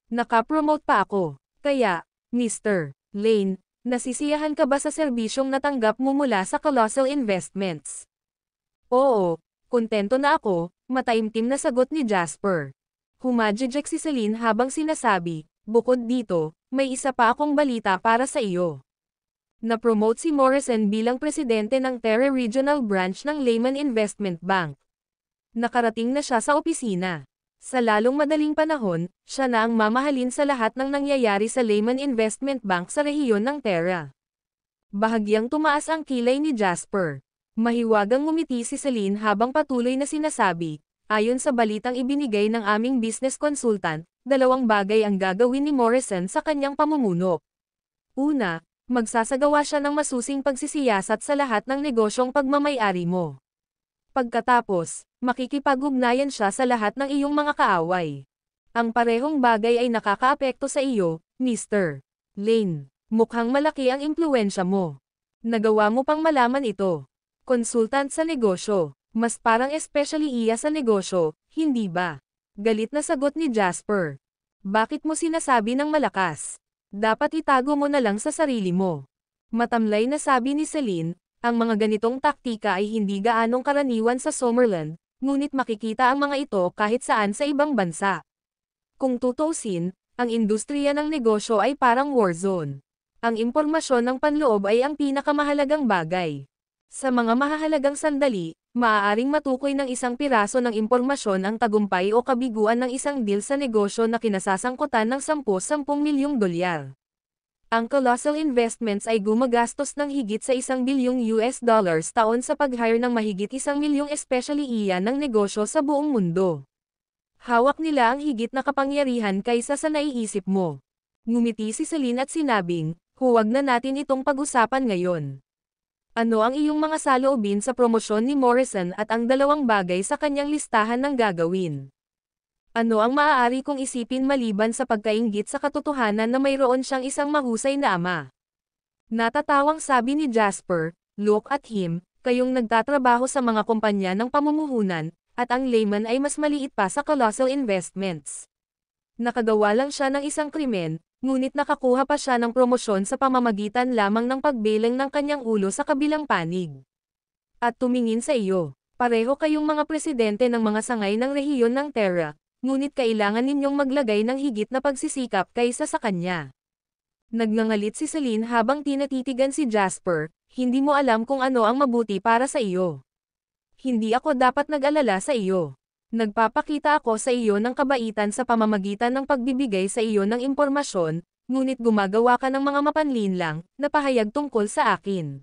Nakapromote pa ako. Kaya, Mr. Lane, nasisiyahan ka ba sa serbisyong natanggap mo mula sa Colossal Investments? Oo, kontento na ako, mataimtim na sagot ni Jasper. Humajijek si Celine habang sinasabi, bukod dito, may isa pa akong balita para sa iyo. Na-promote si Morrison bilang presidente ng Terra Regional Branch ng Lehman Investment Bank. Nakarating na siya sa opisina. Sa lalong madaling panahon, siya na ang mamahalin sa lahat ng nangyayari sa Lehman Investment Bank sa rehiyon ng Terra. Bahagyang tumaas ang kilay ni Jasper. Mahiwagang ngumiti si Celine habang patuloy na sinasabi, ayon sa balitang ibinigay ng aming business consultant, 2 bagay ang gagawin ni Morrison sa kanyang pamumuno. Una, magsasagawa siya ng masusing pagsisiyasat sa lahat ng negosyong pagmamay-ari mo. Pagkatapos, makikipag-ugnayan siya sa lahat ng iyong mga kaaway. Ang parehong bagay ay nakakaapekto sa iyo, Mr. Lane. Mukhang malaki ang impluwensya mo. Nagawa mo pang malaman ito. Consultant sa negosyo, mas parang especially iya sa negosyo, hindi ba? Galit na sagot ni Jasper. Bakit mo sinasabi ng malakas? Dapat itago mo na lang sa sarili mo. Matamlay na sabi ni Celine, ang mga ganitong taktika ay hindi gaanong karaniwan sa Summerland, ngunit makikita ang mga ito kahit saan sa ibang bansa. Kung tutuusin, ang industriya ng negosyo ay parang war zone. Ang impormasyon ng panloob ay ang pinakamahalagang bagay. Sa mga mahahalagang sandali, maaaring matukoy ng isang piraso ng impormasyon ang tagumpay o kabiguan ng isang deal sa negosyo na kinasasangkutan ng 10 milyong dolyar. Ang Colossal Investments ay gumagastos ng higit sa $1 bilyong taon sa pag-hire ng mahigit 1 milyong especially iya ng negosyo sa buong mundo. Hawak nila ang higit na kapangyarihan kaysa sa naiisip mo. Ngumiti si Celine at sinabing, huwag na natin itong pag-usapan ngayon. Ano ang iyong mga saloobin sa promosyon ni Morrison at ang 2 bagay sa kanyang listahan ng gagawin? Ano ang maaari kong isipin maliban sa pagkainggit sa katotohanan na mayroon siyang isang mahusay na ama? Natatawang sabi ni Jasper, look at him, kayong nagtatrabaho sa mga kumpanya ng pamumuhunan, at ang Lehman ay mas maliit pa sa Colossal Investments. Nakagawa lang siya ng isang krimen, ngunit nakakuha pa siya ng promosyon sa pamamagitan lamang ng pagbelang ng kanyang ulo sa kabilang panig. At tumingin sa iyo, pareho kayong mga presidente ng mga sangay ng rehiyon ng Terra, ngunit kailangan ninyong maglagay ng higit na pagsisikap kaysa sa kanya. Nagngangalit si Celine habang tinatitigan si Jasper, hindi mo alam kung ano ang mabuti para sa iyo. Hindi ako dapat nag-alala sa iyo. Nagpapakita ako sa iyo ng kabaitan sa pamamagitan ng pagbibigay sa iyo ng impormasyon, ngunit gumagawa ka ng mga mapanlinlang na pahayag tungkol sa akin.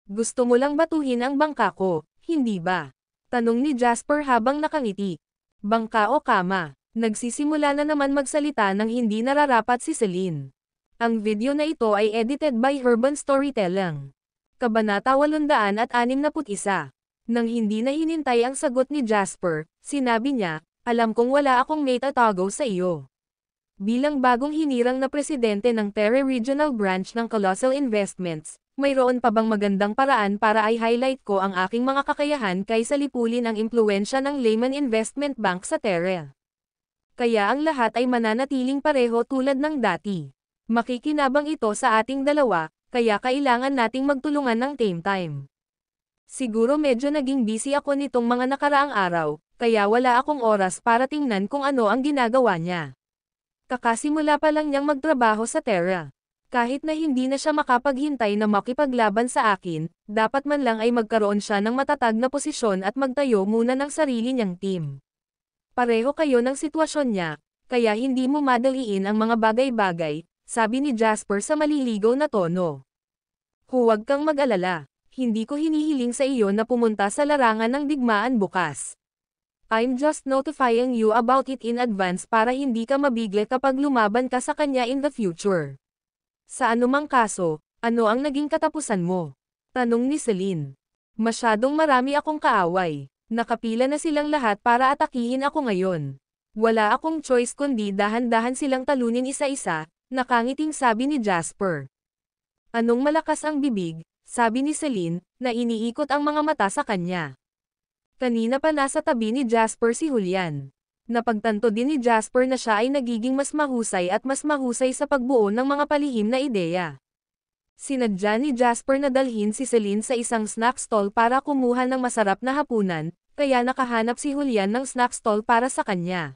Gusto mo lang batuhin ang bangka ko, hindi ba? Tanong ni Jasper habang nakangiti. Bangka o kama? Nagsisimula na naman magsalita ng hindi nararapat si Celine. Ang video na ito ay edited by Urban Storytelling. Kabanata 861. Nang hindi na hinintay ang sagot ni Jasper, sinabi niya, alam kong wala akong may tatago sa iyo. Bilang bagong hinirang na presidente ng Terre Regional Branch ng Colossal Investments, mayroon pa bang magandang paraan para i-highlight ko ang aking mga kakayahan kaysa lipulin ang impluwensya ng Lehman Investment Bank sa Terre? Kaya ang lahat ay mananatiling pareho tulad ng dati. Makikinabang ito sa ating dalawa, kaya kailangan nating magtulungan ng time. Siguro medyo naging busy ako nitong mga nakaraang araw, kaya wala akong oras para tingnan kung ano ang ginagawa niya. Kakasimula pa lang niyang magtrabaho sa Terra. Kahit na hindi na siya makapaghintay na makipaglaban sa akin, dapat man lang ay magkaroon siya ng matatag na posisyon at magtayo muna ng sarili niyang team. Pareho kayo ng sitwasyon niya, kaya hindi mo madaliin ang mga bagay-bagay, sabi ni Jasper sa maliligaw na tono. Huwag kang mag-alala, hindi ko hinihiling sa iyo na pumunta sa larangan ng digmaan bukas. I'm just notifying you about it in advance para hindi ka mabigla kapag lumaban ka sa kanya in the future. Sa anumang kaso, ano ang naging katapusan mo? Tanong ni Celine. Masyadong marami akong kaaway. Nakapila na silang lahat para atakihin ako ngayon. Wala akong choice kundi dahan-dahan silang talunin isa-isa, nakangiting sabi ni Jasper. Anong malakas ang bibig, sabi ni Celine, na iniikot ang mga mata sa kanya. Kanina pa nasa tabi ni Jasper si Julian. Napagtanto din ni Jasper na siya ay nagiging mas mahusay at mas mahusay sa pagbuo ng mga palihim na ideya. Sinadya ni Jasper na dalhin si Celine sa isang snack stall para kumuha ng masarap na hapunan, kaya nakahanap si Julian ng snack stall para sa kanya.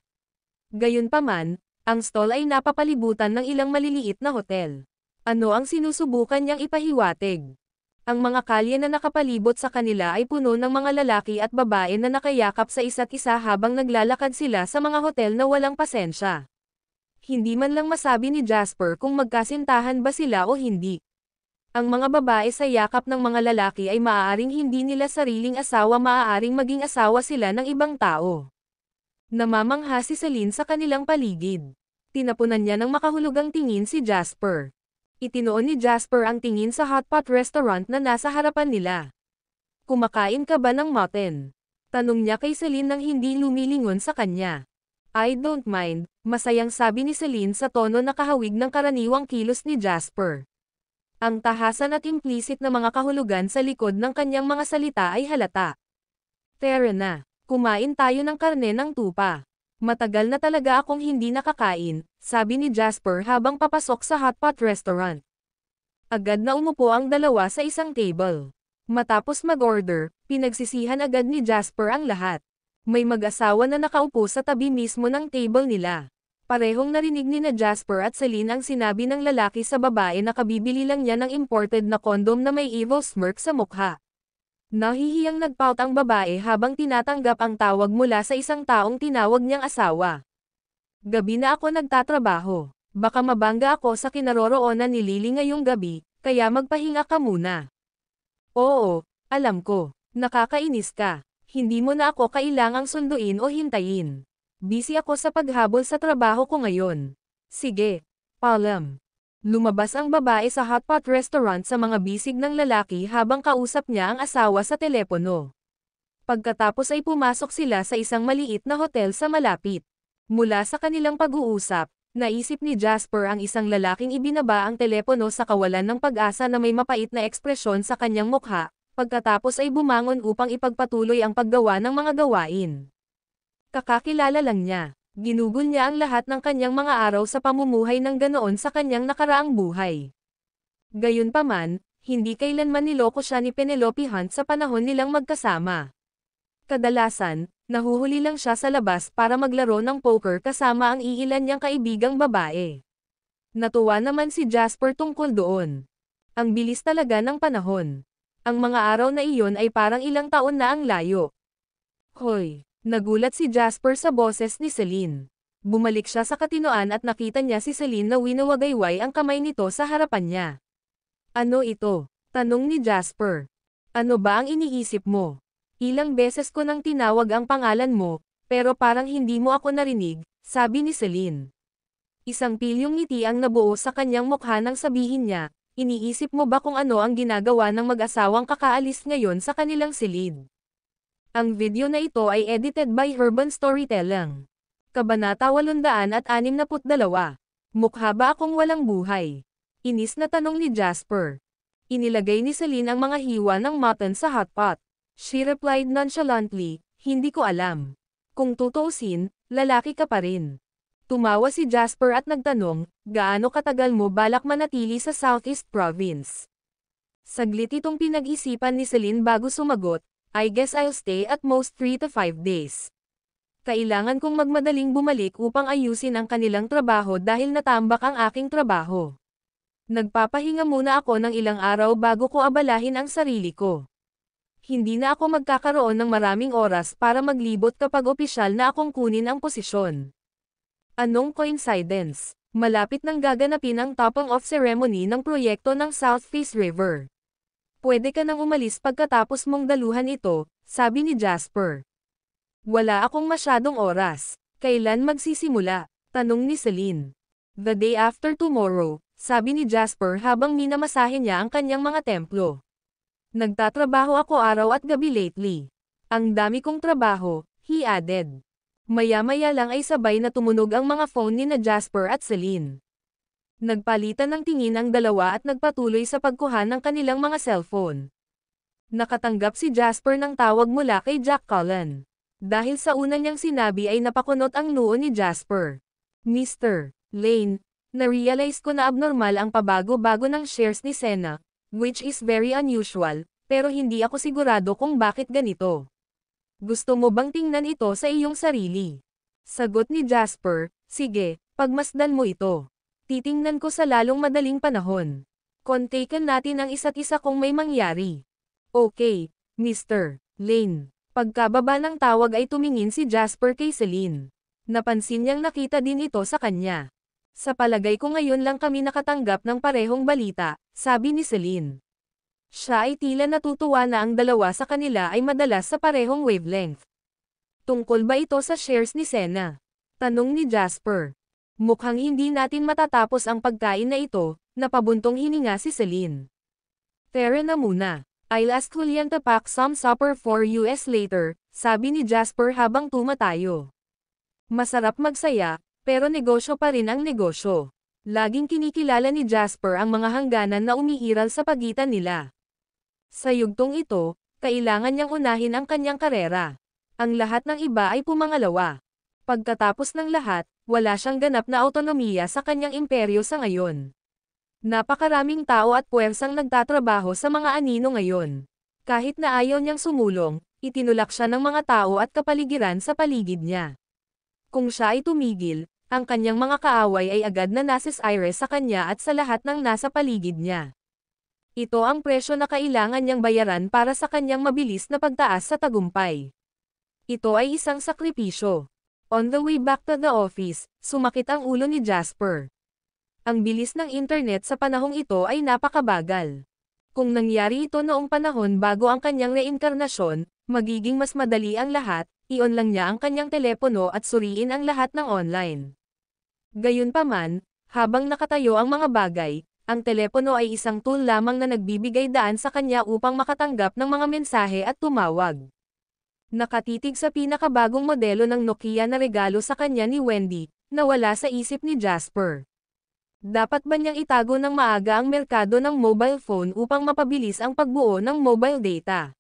Gayunpaman, ang stall ay napapalibutan ng ilang maliliit na hotel. Ano ang sinusubukan niyang ipahiwatig? Ang mga kalye na nakapalibot sa kanila ay puno ng mga lalaki at babae na nakayakap sa isa't isa habang naglalakad sila sa mga hotel na walang pasensya. Hindi man lang masabi ni Jasper kung magkasintahan ba sila o hindi. Ang mga babae sa yakap ng mga lalaki ay maaaring hindi nila sariling asawa, maaaring maging asawa sila ng ibang tao. Namamangha si Celine sa kanilang paligid. Tinapunan niya ng makahulugang tingin si Jasper. Itinoon ni Jasper ang tingin sa hotpot restaurant na nasa harapan nila. Kumakain ka ba ng mutton? Tanong niya kay Celine nang hindi lumilingon sa kanya. I don't mind, masayang sabi ni Celine sa tono na kahawig ng karaniwang kilos ni Jasper. Ang tahasan at implicit na mga kahulugan sa likod ng kanyang mga salita ay halata. Tara na, kumain tayo ng karne ng tupa. Matagal na talaga akong hindi nakakain, sabi ni Jasper habang papasok sa hotpot restaurant. Agad na umupo ang dalawa sa isang table. Matapos mag-order, pinagsisihan agad ni Jasper ang lahat. May mag-asawa na nakaupo sa tabi mismo ng table nila. Parehong narinig ni na Jasper at Celine ang sinabi ng lalaki sa babae na kabibili lang niya ng imported na kondom na may evil smirk sa mukha. Nahihiyang nagpout ang babae habang tinatanggap ang tawag mula sa isang taong tinawag niyang asawa. Gabi na ako nagtatrabaho. Baka mabangga ako sa kinaroroonan ni Lily ngayong gabi, kaya magpahinga ka muna. Oo, alam ko. Nakakainis ka. Hindi mo na ako kailangang sunduin o hintayin. Busy ako sa paghabol sa trabaho ko ngayon. Sige, paalam. Lumabas ang babae sa hotpot restaurant sa mga bisig ng lalaki habang kausap niya ang asawa sa telepono. Pagkatapos ay pumasok sila sa isang maliit na hotel sa malapit. Mula sa kanilang pag-uusap, naisip ni Jasper ang isang lalaking ibinaba ang telepono sa kawalan ng pag-asa na may mapait na ekspresyon sa kanyang mukha, pagkatapos ay bumangon upang ipagpatuloy ang paggawa ng mga gawain. Kakakilala lang niya. Ginugol niya ang lahat ng kanyang mga araw sa pamumuhay ng ganoon sa kanyang nakaraang buhay. Gayunpaman, hindi kailanman niloko siya ni Penelope Hunt sa panahon nilang magkasama. Kadalasan, nahuhuli lang siya sa labas para maglaro ng poker kasama ang iilan niyang kaibigang babae. Natuwa naman si Jasper tungkol doon. Ang bilis talaga ng panahon. Ang mga araw na iyon ay parang ilang taon na ang layo. Hoy! Nagulat si Jasper sa boses ni Celine. Bumalik siya sa katinoan at nakita niya si Celine na winawagayway ang kamay nito sa harapan niya. Ano ito? Tanong ni Jasper. Ano ba ang iniisip mo? Ilang beses ko nang tinawag ang pangalan mo, pero parang hindi mo ako narinig, sabi ni Celine. Isang pilyong ngiti ang nabuo sa kanyang mukha nang sabihin niya, iniisip mo ba kung ano ang ginagawa ng mag-asawang kakaalis ngayon sa kanilang silid? Ang video na ito ay edited by Urban Storytelling. Kabanata 862. Mukha ba akong walang buhay? Inis na tanong ni Jasper. Inilagay ni Celine ang mga hiwa ng mutton sa hotpot. She replied nonchalantly, hindi ko alam. Kung tutuusin, lalaki ka pa rin. Tumawa si Jasper at nagtanong, gaano katagal mo balak manatili sa Southeast Province? Saglit itong pinag-isipan ni Celine bago sumagot, I guess I'll stay at most 3 to 5 days. Kailangan kong magmadaling bumalik upang ayusin ang kanilang trabaho dahil natambak ang aking trabaho. Nagpapahinga muna ako ng ilang araw bago ko abalahin ang sarili ko. Hindi na ako magkakaroon ng maraming oras para maglibot kapag opisyal na akong kunin ang posisyon. Anong coincidence? Malapit nang gaganapin ang topping-off ceremony ng proyekto ng South Face River. Pwede ka nang umalis pagkatapos mong daluhan ito, sabi ni Jasper. Wala akong masyadong oras. Kailan magsisimula? Tanong ni Celine. The day after tomorrow, sabi ni Jasper habang minamasahe niya ang kanyang mga templo. Nagtatrabaho ako araw at gabi lately. Ang dami kong trabaho, he added. Maya-maya lang ay sabay na tumunog ang mga phone ni na Jasper at Celine. Nagpalitan ng tingin ang dalawa at nagpatuloy sa pagkuha ng kanilang mga cellphone. Nakatanggap si Jasper ng tawag mula kay Jack Cullen. Dahil sa una niyang sinabi ay napakunot ang noo ni Jasper. Mr. Lane, na-realize ko na abnormal ang pabago-bago ng shares ni Senna, which is very unusual, pero hindi ako sigurado kung bakit ganito. Gusto mo bang tingnan ito sa iyong sarili? Sagot ni Jasper, sige, pagmasdan mo ito. Titingnan ko sa lalong madaling panahon. Kontakan natin ang isa't isa kung may mangyari. Okay, Mr. Lane. Pagkababa ng tawag ay tumingin si Jasper kay Celine. Napansin niyang nakita din ito sa kanya. Sa palagay ko ngayon lang kami nakatanggap ng parehong balita, sabi ni Celine. Siya ay tila natutuwa na ang dalawa sa kanila ay madalas sa parehong wavelength. Tungkol ba ito sa shares ni Senna? Tanong ni Jasper. Mukhang hindi natin matatapos ang pagkain na ito, napabuntong hininga si Celine. Tara na muna. I'll ask Julian to pack some supper for us later, sabi ni Jasper habang tumatayo. Masarap magsaya, pero negosyo pa rin ang negosyo. Laging kinikilala ni Jasper ang mga hangganan na umiiral sa pagitan nila. Sa yugtong ito, kailangan niyang unahin ang kanyang karera. Ang lahat ng iba ay pumangalawa. Pagkatapos ng lahat, wala siyang ganap na autonomiya sa kanyang imperyo sa ngayon. Napakaraming tao at puwersang nagtatrabaho sa mga anino ngayon. Kahit na ayaw niyang sumulong, itinulak siya ng mga tao at kapaligiran sa paligid niya. Kung siya ay tumigil, ang kanyang mga kaaway ay agad na nasisire sa kanya at sa lahat ng nasa paligid niya. Ito ang presyo na kailangan niyang bayaran para sa kanyang mabilis na pagtaas sa tagumpay. Ito ay isang sakripisyo. On the way back to the office, sumakit ang ulo ni Jasper. Ang bilis ng internet sa panahong ito ay napakabagal. Kung nangyari ito noong panahon bago ang kanyang reinkarnasyon, magiging mas madali ang lahat, i-on lang niya ang kanyang telepono at suriin ang lahat ng online. Gayunpaman, habang nakatayo ang mga bagay, ang telepono ay isang tool lamang na nagbibigay daan sa kanya upang makatanggap ng mga mensahe at tumawag. Nakatitig sa pinakabagong modelo ng Nokia na regalo sa kanya ni Wendy, nawala sa isip ni Jasper. Dapat ba niyang itago ng maaga ang merkado ng mobile phone upang mapabilis ang pagbuo ng mobile data?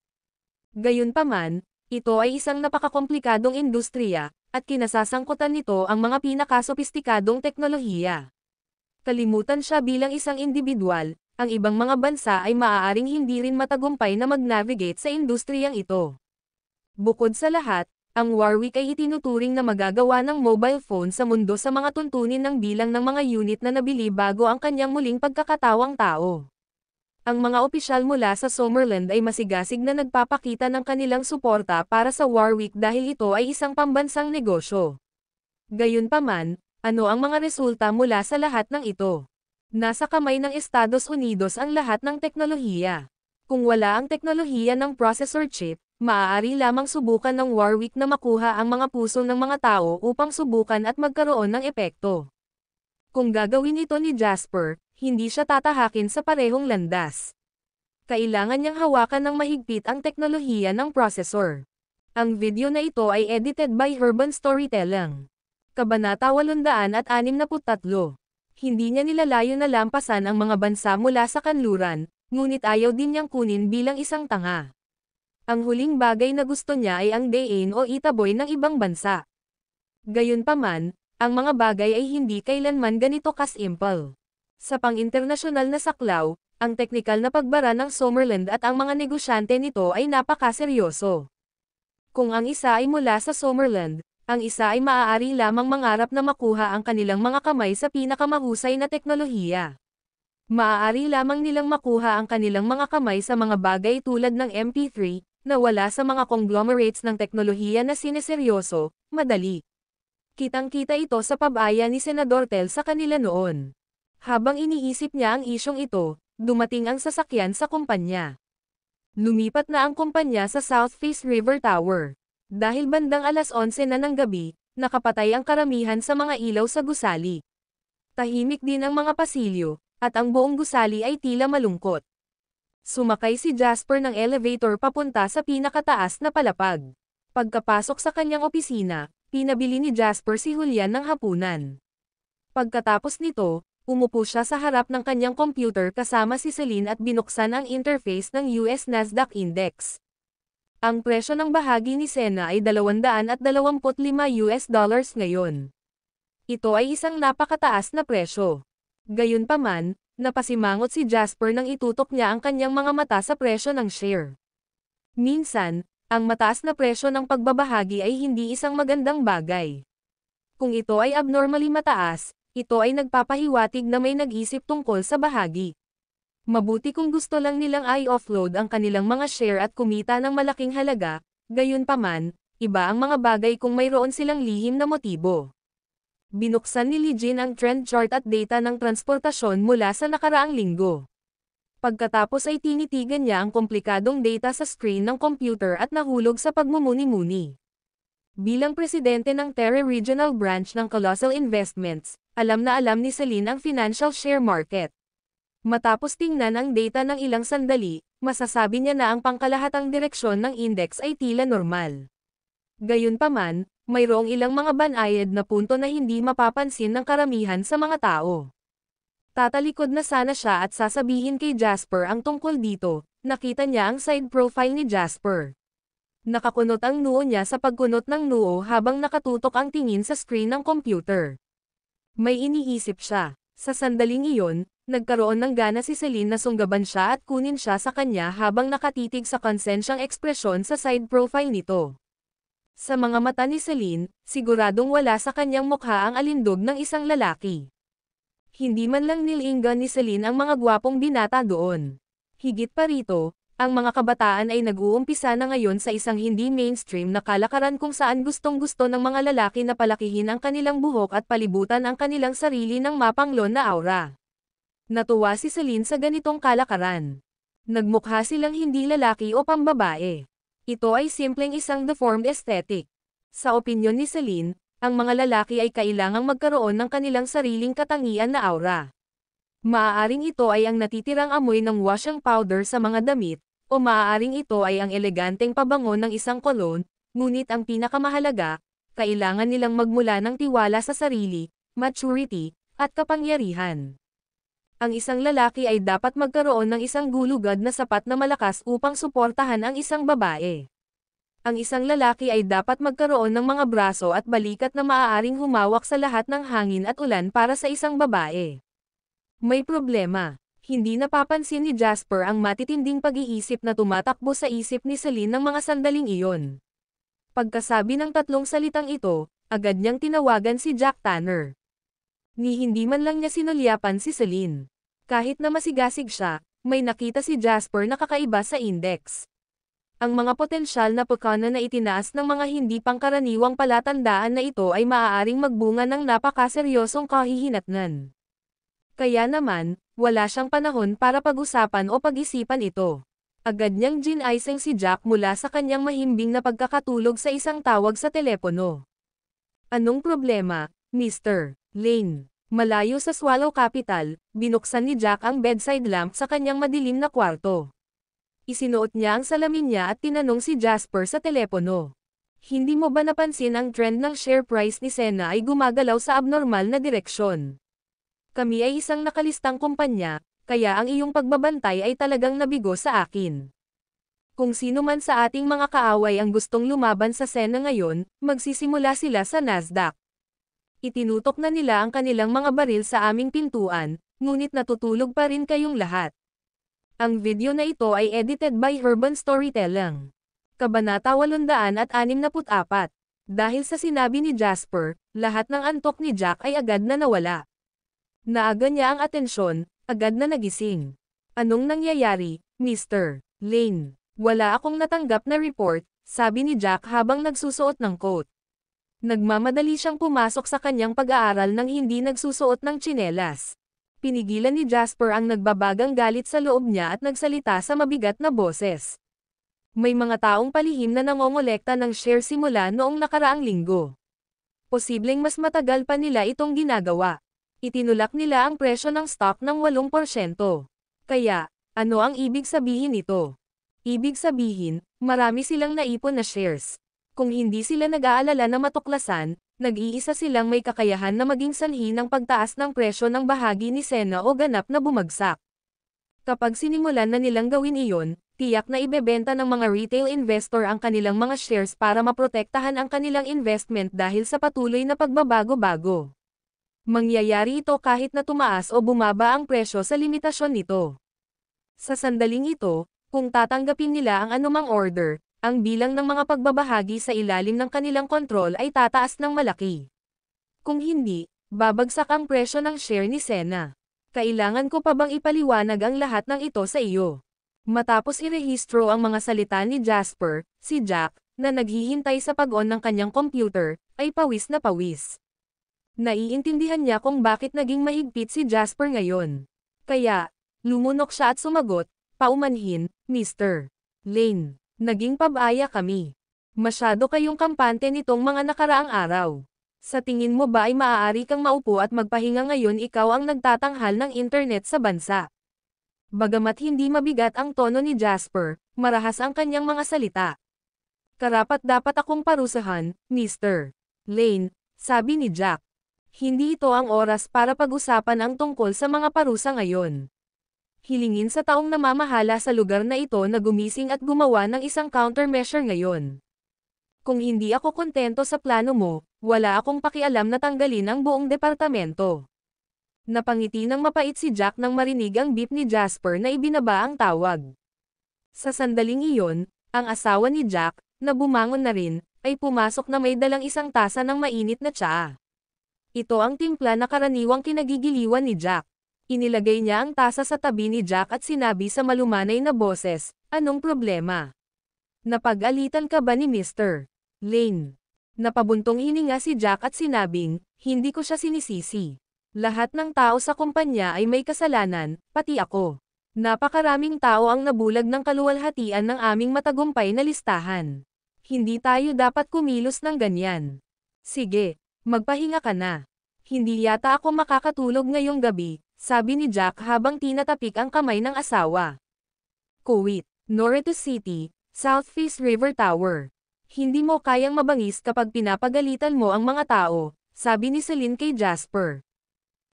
Gayunpaman, ito ay isang napakakomplikadong industriya, at kinasasangkutan nito ang mga pinakasopistikadong teknolohiya. Kalimutan siya bilang isang individual, ang ibang mga bansa ay maaaring hindi rin matagumpay na mag-navigate sa industriyang ito. Bukod sa lahat, ang Warwick ay itinuturing na magagawa ng mobile phone sa mundo sa mga tuntunin ng bilang ng mga unit na nabili bago ang kanyang muling pagkakatawang tao. Ang mga opisyal mula sa Summerland ay masigasig na nagpapakita ng kanilang suporta para sa Warwick dahil ito ay isang pambansang negosyo. Gayunpaman, ano ang mga resulta mula sa lahat ng ito? Nasa kamay ng Estados Unidos ang lahat ng teknolohiya. Kung wala ang teknolohiya ng processor chip, maaari lamang subukan ng Warwick na makuha ang mga puso ng mga tao upang subukan at magkaroon ng epekto. Kung gagawin ito ni Jasper, hindi siya tatahakin sa parehong landas. Kailangan niyang hawakan ng mahigpit ang teknolohiya ng processor. Ang video na ito ay edited by Urban Storytelling. Kabanata 863. Hindi niya nilalayo na lampasan ang mga bansa mula sa kanluran, ngunit ayaw din niyang kunin bilang isang tanga. Ang huling bagay na gusto niya ay ang dain o itaboy ng ibang bansa. Gayunpaman, ang mga bagay ay hindi kailanman ganito kasimple. Sa pang-internasyonal na saklaw, ang teknikal na pagbara ng Summerland at ang mga negosyante nito ay napakaseryoso. Kung ang isa ay mula sa Summerland, ang isa ay maaari lamang mangarap na makuha ang kanilang mga kamay sa pinakamahusay na teknolohiya. Maaari lamang nilang makuha ang kanilang mga kamay sa mga bagay tulad ng MP3, na wala sa mga conglomerates ng teknolohiya na sineseryoso, madali. Kitang-kita ito sa pabaya ni Senador Tel sa kanila noon. Habang iniisip niya ang isyong ito, dumating ang sasakyan sa kumpanya. Lumipat na ang kumpanya sa South Face River Tower. Dahil bandang alas 11 na ng gabi, nakapatay ang karamihan sa mga ilaw sa gusali. Tahimik din ang mga pasilyo, at ang buong gusali ay tila malungkot. Sumakay si Jasper ng elevator papunta sa pinakataas na palapag. Pagkapasok sa kanyang opisina, pinabili ni Jasper si Julian ng hapunan. Pagkatapos nito, umupo siya sa harap ng kanyang computer kasama si Celine at binuksan ang interface ng US Nasdaq Index. Ang presyo ng bahagi ni Sena ay $225 ngayon. Ito ay isang napakataas na presyo. Gayunpaman, napasimangot si Jasper nang itutok niya ang kanyang mga mata sa presyo ng share. Minsan, ang mataas na presyo ng pagbabahagi ay hindi isang magandang bagay. Kung ito ay abnormally mataas, ito ay nagpapahiwatig na may nag-isip tungkol sa bahagi. Mabuti kung gusto lang nilang i-offload ang kanilang mga share at kumita ng malaking halaga, gayunpaman, iba ang mga bagay kung mayroon silang lihim na motibo. Binuksan ni Lee Jin ang trend chart at data ng transportasyon mula sa nakaraang linggo. Pagkatapos ay tinitigan niya ang komplikadong data sa screen ng computer at nahulog sa pagmumuni-muni. Bilang presidente ng Terre Regional Branch ng Colossal Investments, alam na alam ni Celine ang financial share market. Matapos tingnan ang data ng ilang sandali, masasabi niya na ang pangkalahatang direksyon ng index ay tila normal. Gayunpaman, mayroong ilang mga banayad na punto na hindi mapapansin ng karamihan sa mga tao. Tatalikod na sana siya at sasabihin kay Jasper ang tungkol dito, nakita niya ang side profile ni Jasper. Nakakunot ang noo niya sa pagkunot ng noo habang nakatutok ang tingin sa screen ng computer. May iniisip siya. Sa sandaling iyon, nagkaroon ng gana si Celine na sunggaban siya at kunin siya sa kanya habang nakatitig sa konsensyang ekspresyon sa side profile nito. Sa mga mata ni Celine, siguradong wala sa kanyang mukha ang alindog ng isang lalaki. Hindi man lang nilinggan ni Celine ang mga gwapong binata doon. Higit pa rito, ang mga kabataan ay nag-uumpisa na ngayon sa isang hindi mainstream na kalakaran kung saan gustong-gusto ng mga lalaki na palakihin ang kanilang buhok at palibutan ang kanilang sarili ng mapanglon na aura. Natuwa si Celine sa ganitong kalakaran. Nagmukha silang hindi lalaki o pambabae. Ito ay simpleng isang deformed aesthetic. Sa opinyon ni Celine, ang mga lalaki ay kailangang magkaroon ng kanilang sariling katangian na aura. Maaaring ito ay ang natitirang amoy ng washing powder sa mga damit, o maaaring ito ay ang eleganteng pabango ng isang cologne, ngunit ang pinakamahalaga, kailangan nilang magmula ng tiwala sa sarili, maturity, at kapangyarihan. Ang isang lalaki ay dapat magkaroon ng isang gulugad na sapat na malakas upang suportahan ang isang babae. Ang isang lalaki ay dapat magkaroon ng mga braso at balikat na maaaring humawak sa lahat ng hangin at ulan para sa isang babae. May problema. Hindi napapansin ni Jasper ang matitinding pag-iisip na tumatakbo sa isip ni Celine ng mga sandaling iyon. Pagkasabi ng tatlong salitang ito, agad niyang tinawagan si Jack Tanner. Ni hindi man lang niya sinulyapan si Celine. Kahit na masigasig siya, may nakita si Jasper na kakaiba sa index. Ang mga potensyal na pagkana na itinaas ng mga hindi pangkaraniwang palatandaan na ito ay maaaring magbunga ng napakaseryosong kahihinatnan. Kaya naman, wala siyang panahon para pag-usapan o pag-isipan ito. Agad niyang ginaising si Jack mula sa kanyang mahimbing na pagkakatulog sa isang tawag sa telepono. Anong problema, Mr. Lane? Malayo sa Swallow Capital, binuksan ni Jack ang bedside lamp sa kanyang madilim na kwarto. Isinuot niya ang salamin niya at tinanong si Jasper sa telepono. Hindi mo ba napansin ang trend ng share price ni Sena ay gumagalaw sa abnormal na direksyon? Kami ay isang nakalistang kumpanya, kaya ang iyong pagbabantay ay talagang nabigo sa akin. Kung sino man sa ating mga kaaway ang gustong lumaban sa Sena ngayon, magsisimula sila sa Nasdaq. Itinutok na nila ang kanilang mga baril sa aming pintuan, ngunit natutulog pa rin kayong lahat. Ang video na ito ay edited by Urban Storytelling. Kabanata 864. Dahil sa sinabi ni Jasper, lahat ng antok ni Jack ay agad na nawala. Naaga niya ang atensyon, agad na nagising. Anong nangyayari, Mr. Lane? Wala akong natanggap na report, sabi ni Jack habang nagsusuot ng coat. Nagmamadali siyang pumasok sa kanyang pag-aaral nang hindi nagsusuot ng tsinelas. Pinigilan ni Jasper ang nagbabagang galit sa loob niya at nagsalita sa mabigat na boses. May mga taong palihim na nangongolekta ng share simula noong nakaraang linggo. Posibleng mas matagal pa nila itong ginagawa. Itinulak nila ang presyo ng stock ng 8%. Kaya, ano ang ibig sabihin nito? Ibig sabihin, marami silang naipon na shares. Kung hindi sila nag-aalala na matuklasan, nag-iisa silang may kakayahan na maging sanhi ng pagtaas ng presyo ng bahagi ni Sena o ganap na bumagsak. Kapag sinimulan na nilang gawin iyon, tiyak na ibebenta ng mga retail investor ang kanilang mga shares para maprotektahan ang kanilang investment dahil sa patuloy na pagbabago-bago. Mangyayari ito kahit na tumaas o bumaba ang presyo sa limitasyon nito. Sa sandaling ito, kung tatanggapin nila ang anumang order, ang bilang ng mga pagbabahagi sa ilalim ng kanilang kontrol ay tataas ng malaki. Kung hindi, babagsak ang presyo ng share ni Sena. Kailangan ko pa bang ipaliwanag ang lahat ng ito sa iyo? Matapos irehistro ang mga salita ni Jasper, si Jack, na naghihintay sa pag-on ng kanyang computer, ay pawis na pawis. Naiintindihan niya kung bakit naging mahigpit si Jasper ngayon. Kaya, lumunok siya at sumagot, paumanhin, Mr. Lane. Naging pabaya kami. Masyado kayong kampante nitong mga nakaraang araw. Sa tingin mo ba ay maaari kang maupo at magpahinga ngayon ikaw ang nagtatanghal ng internet sa bansa? Bagamat hindi mabigat ang tono ni Jasper, marahas ang kanyang mga salita. Karapat-dapat akong parusahan, Mr. Lane, sabi ni Jack. Hindi ito ang oras para pag-usapan ang tungkol sa mga parusa ngayon. Hilingin sa taong namamahala sa lugar na ito na gumising at gumawa ng isang countermeasure ngayon. Kung hindi ako kontento sa plano mo, wala akong pakialam na tanggalin ang buong departamento. Napangiti ng mapait si Jack nang marinig ang beep ni Jasper na ibinaba ang tawag. Sa sandaling iyon, ang asawa ni Jack, na bumangon na rin, ay pumasok na may dalang isang tasa ng mainit na tsaa. Ito ang timpla na karaniwang kinagigiliwan ni Jack. Inilagay niya ang tasa sa tabi ni Jack at sinabi sa malumanay na boses, "Anong problema? Napag-alitan ka ba ni Mr. Lane?" Napabuntong hininga si Jack at sinabing, "Hindi ko siya sinisisi. Lahat ng tao sa kumpanya ay may kasalanan, pati ako. Napakaraming tao ang nabulag ng kaluwalhatian ng aming matagumpay na listahan. Hindi tayo dapat kumilos ng ganyan. Sige, magpahinga ka na. Hindi yata ako makakatulog ngayong gabi," sabi ni Jack habang tinatapik ang kamay ng asawa. Kuwait, Norte City, South Face River Tower. Hindi mo kayang mabangis kapag pinapagalitan mo ang mga tao, sabi ni Celine kay Jasper.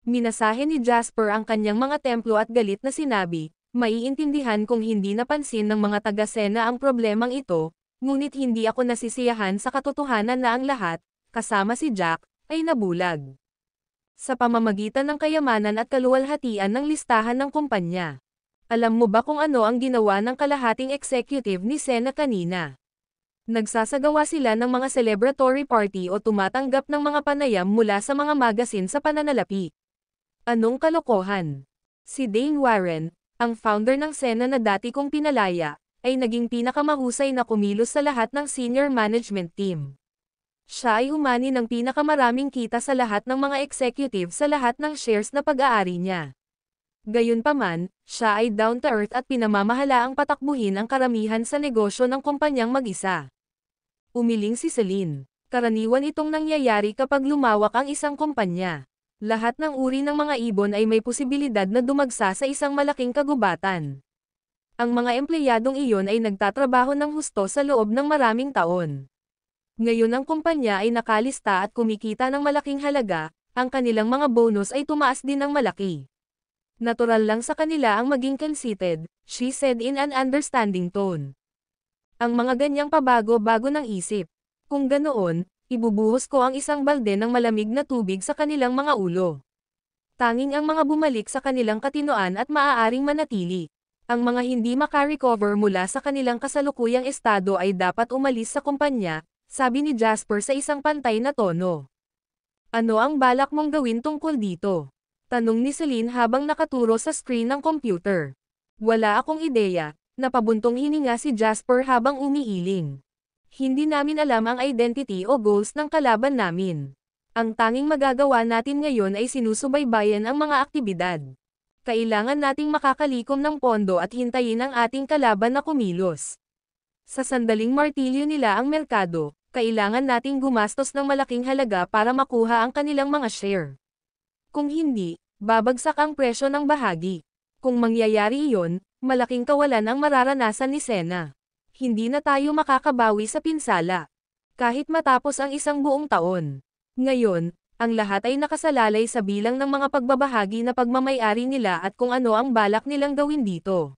Minasahe ni Jasper ang kanyang mga templo at galit na sinabi, "Maiintindihan kung hindi napansin ng mga taga-Sena ang problemang ito, ngunit hindi ako nasisiyahan sa katotohanan na ang lahat, kasama si Jack, ay nabulag. Sa pamamagitan ng kayamanan at kaluwalhatian ng listahan ng kumpanya. Alam mo ba kung ano ang ginawa ng kalahating executive ni Sena kanina? Nagsasagawa sila ng mga celebratory party o tumatanggap ng mga panayam mula sa mga magasin sa pananalapi. Anong kalokohan? Si Dane Warren, ang founder ng Sena na dati kong pinalaya, ay naging pinakamahusay na kumilos sa lahat ng senior management team. Siya ay umani ng pinakamaraming kita sa lahat ng mga executive sa lahat ng shares na pag-aari niya. Gayunpaman, siya ay down to earth at pinamamahala ang patakbuhin ang karamihan sa negosyo ng kumpanyang mag-isa. Umiling si Celine. Karaniwan itong nangyayari kapag lumawak ang isang kumpanya. Lahat ng uri ng mga ibon ay may posibilidad na dumagsa sa isang malaking kagubatan. Ang mga empleyadong iyon ay nagtatrabaho ng husto sa loob ng maraming taon. Ngayon ang kumpanya ay nakalista at kumikita ng malaking halaga, ang kanilang mga bonus ay tumaas din ng malaki. Natural lang sa kanila ang maging conceited, she said in an understanding tone. Ang mga ganyang pabago-bago ng isip. Kung ganoon, ibubuhos ko ang isang balde ng malamig na tubig sa kanilang mga ulo. Tanging ang mga bumalik sa kanilang katinoan at maaaring manatili. Ang mga hindi makarecover mula sa kanilang kasalukuyang estado ay dapat umalis sa kumpanya, sabi ni Jasper sa isang pantay na tono. Ano ang balak mong gawin tungkol dito? Tanong ni Celine habang nakaturo sa screen ng computer. Wala akong ideya, napabuntong hininga si Jasper habang umiiling. Hindi namin alam ang identity o goals ng kalaban namin. Ang tanging magagawa natin ngayon ay sinusubaybayan ang mga aktibidad. Kailangan nating makakalikom ng pondo at hintayin ang ating kalaban na kumilos. Sa sandaling martilyo nila ang merkado, kailangan nating gumastos ng malaking halaga para makuha ang kanilang mga share. Kung hindi, babagsak ang presyo ng bahagi. Kung mangyayari iyon, malaking kawalan ang mararanasan ni Sena. Hindi na tayo makakabawi sa pinsala. Kahit matapos ang isang buong taon. Ngayon, ang lahat ay nakasalalay sa bilang ng mga pagbabahagi na pagmamay-ari nila at kung ano ang balak nilang gawin dito.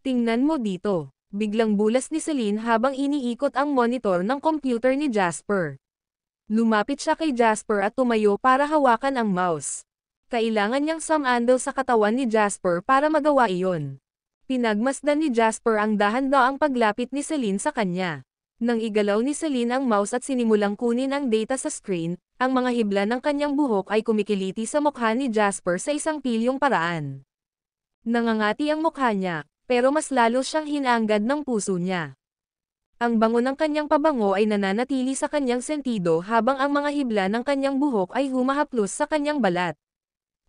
Tingnan mo dito. Biglang bulas ni Celine habang iniikot ang monitor ng computer ni Jasper. Lumapit siya kay Jasper at tumayo para hawakan ang mouse. Kailangan niyang sumandal sa katawan ni Jasper para magawa iyon. Pinagmasdan ni Jasper ang dahan-daang paglapit ni Celine sa kanya. Nang igalaw ni Celine ang mouse at sinimulang kunin ang data sa screen, ang mga hibla ng kanyang buhok ay kumikiliti sa mukha ni Jasper sa isang pilyong paraan. Nangangati ang mukha niya, pero mas lalo siyang hinanggad ng puso niya. Ang bango ng kanyang pabango ay nananatili sa kanyang sentido habang ang mga hibla ng kanyang buhok ay humahaplos sa kanyang balat.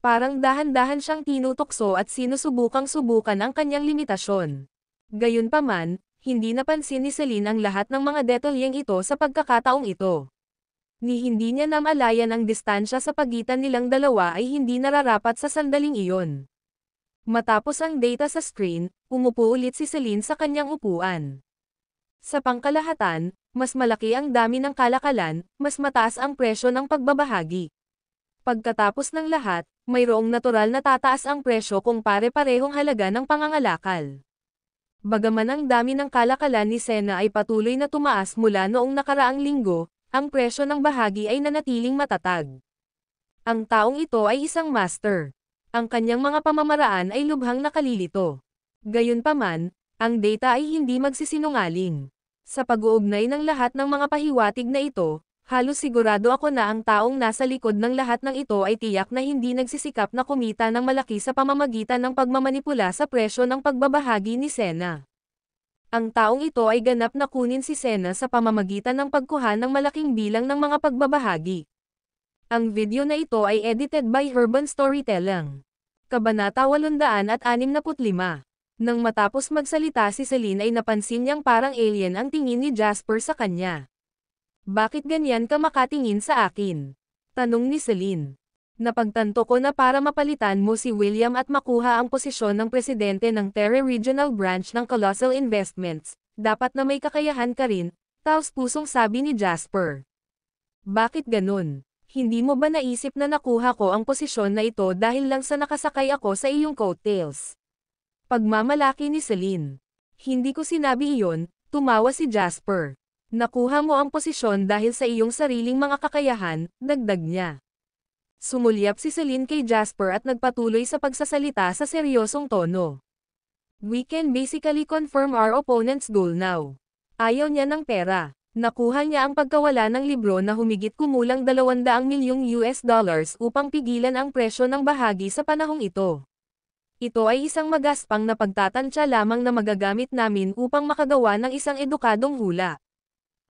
Parang dahan-dahan siyang tinutokso at sinusubukang-subukan ang kanyang limitasyon. Gayunpaman, hindi napansin ni Celine ang lahat ng mga detalyeng ito sa pagkakataong ito. Ni hindi niya namalayan ang distansya sa pagitan nilang dalawa ay hindi nararapat sa sandaling iyon. Matapos ang data sa screen, umupo ulit si Celine sa kanyang upuan. Sa pangkalahatan, mas malaki ang dami ng kalakalan, mas mataas ang presyo ng pagbabahagi. Pagkatapos ng lahat, mayroong natural na tataas ang presyo kung pare-parehong halaga ng pangangalakal. Bagaman ang dami ng kalakalan ni Sena ay patuloy na tumaas mula noong nakaraang linggo, ang presyo ng bahagi ay nanatiling matatag. Ang taong ito ay isang master. Ang kanyang mga pamamaraan ay lubhang nakalilito. Gayunpaman, ang data ay hindi magsisinungaling. Sa pag-uugnay ng lahat ng mga pahiwatig na ito, halos sigurado ako na ang taong nasa likod ng lahat ng ito ay tiyak na hindi nagsisikap na kumita ng malaki sa pamamagitan ng pagmamanipula sa presyo ng pagbabahagi ni Sena. Ang taong ito ay ganap na kunin si Sena sa pamamagitan ng pagkuha ng malaking bilang ng mga pagbabahagi. Ang video na ito ay edited by Urban Storytelling. Kabanata 865. Nang matapos magsalita si Celine ay napansin niyang parang alien ang tingin ni Jasper sa kanya. Bakit ganyan ka makatingin sa akin? Tanong ni Celine. Napagtanto ko na para mapalitan mo si William at makuha ang posisyon ng presidente ng Terre Regional Branch ng Colossal Investments, dapat na may kakayahan ka rin, taos-pusong sabi ni Jasper. Bakit ganun? Hindi mo ba naisip na nakuha ko ang posisyon na ito dahil lang sa nakasakay ako sa iyong coattails? Pagmamalaki ni Celine. Hindi ko sinabi iyon, tumawa si Jasper. Nakuha mo ang posisyon dahil sa iyong sariling mga kakayahan, dagdag niya. Sumulyap si Celine kay Jasper at nagpatuloy sa pagsasalita sa seryosong tono. We can basically confirm our opponent's goal now. Ayaw niya ng pera. Nakuha niya ang pagkawala ng libro na humigit kumulang 200 milyong US dollars upang pigilan ang presyo ng bahagi sa panahong ito. Ito ay isang magaspang na pagtatansya lamang na magagamit namin upang makagawa ng isang edukadong hula.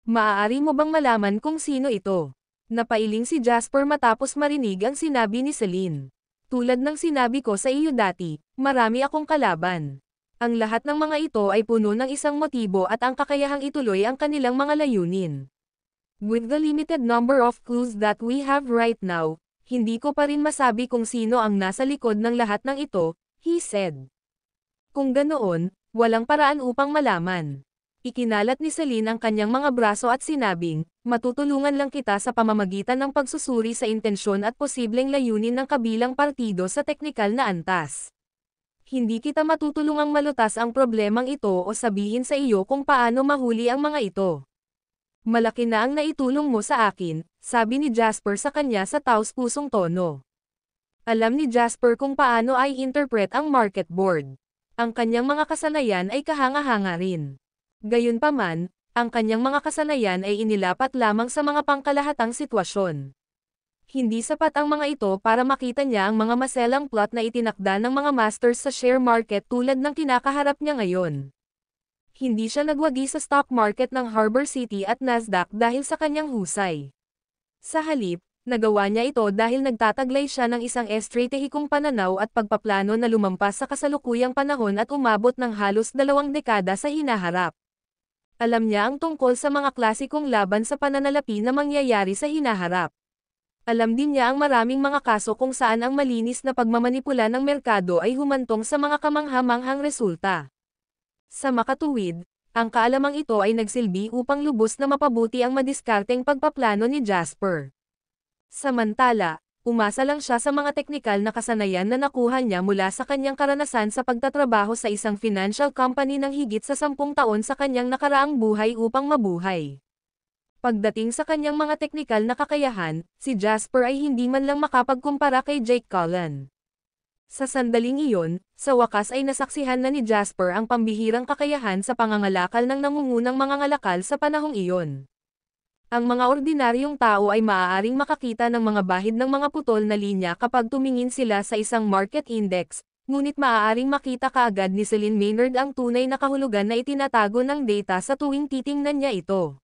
Maaari mo bang malaman kung sino ito? Napailing si Jasper matapos marinig ang sinabi ni Celine. Tulad ng sinabi ko sa iyo dati, marami akong kalaban. Ang lahat ng mga ito ay puno ng isang motibo at ang kakayahang ituloy ang kanilang mga layunin. With the limited number of clues that we have right now, hindi ko pa rin masabi kung sino ang nasa likod ng lahat ng ito, he said. Kung ganoon, walang paraan upang malaman. Ikinalat ni Celine ang kanyang mga braso at sinabing, matutulungan lang kita sa pamamagitan ng pagsusuri sa intensyon at posibleng layunin ng kabilang partido sa teknikal na antas. Hindi kita matutulungang malutas ang problemang ito o sabihin sa iyo kung paano mahuli ang mga ito. Malaki na ang naitulong mo sa akin, sabi ni Jasper sa kanya sa taos-pusong tono. Alam ni Jasper kung paano ay interpret ang market board. Ang kanyang mga kasanayan ay kahanga-hanga rin. Gayunpaman, ang kanyang mga kasanayan ay inilapat lamang sa mga pangkalahatang sitwasyon. Hindi sapat ang mga ito para makita niya ang mga maselang plot na itinakda ng mga masters sa share market tulad ng kinakaharap niya ngayon. Hindi siya nagwagi sa stock market ng Harbor City at Nasdaq dahil sa kanyang husay. Sa halip, nagawa niya ito dahil nagtataglay siya ng isang estratehikong pananaw at pagpaplano na lumampas sa kasalukuyang panahon at umabot ng halos 2 dekada sa hinaharap. Alam niya ang tungkol sa mga klasikong laban sa pananalapi na mangyayari sa hinaharap. Alam din niya ang maraming mga kaso kung saan ang malinis na pagmamanipula ng merkado ay humantong sa mga kamangha-manghang resulta. Sa makatuwid, ang kaalamang ito ay nagsilbi upang lubos na mapabuti ang madiskarteng pagpaplano ni Jasper. Samantala, umasa lang siya sa mga teknikal na kasanayan na nakuha niya mula sa kanyang karanasan sa pagtatrabaho sa isang financial company ng higit sa 10 taon sa kanyang nakaraang buhay upang mabuhay. Pagdating sa kanyang mga teknikal na kakayahan, si Jasper ay hindi man lang makapagkumpara kay Jake Cullen. Sa sandaling iyon, sa wakas ay nasaksihan na ni Jasper ang pambihirang kakayahan sa pangangalakal ng nangungunang mga ngalakal sa panahong iyon. Ang mga ordinaryong tao ay maaaring makakita ng mga bahid ng mga putol na linya kapag tumingin sila sa isang market index, ngunit maaaring makita kaagad ni Celine Maynard ang tunay na kahulugan na itinatago ng data sa tuwing titingnan niya ito.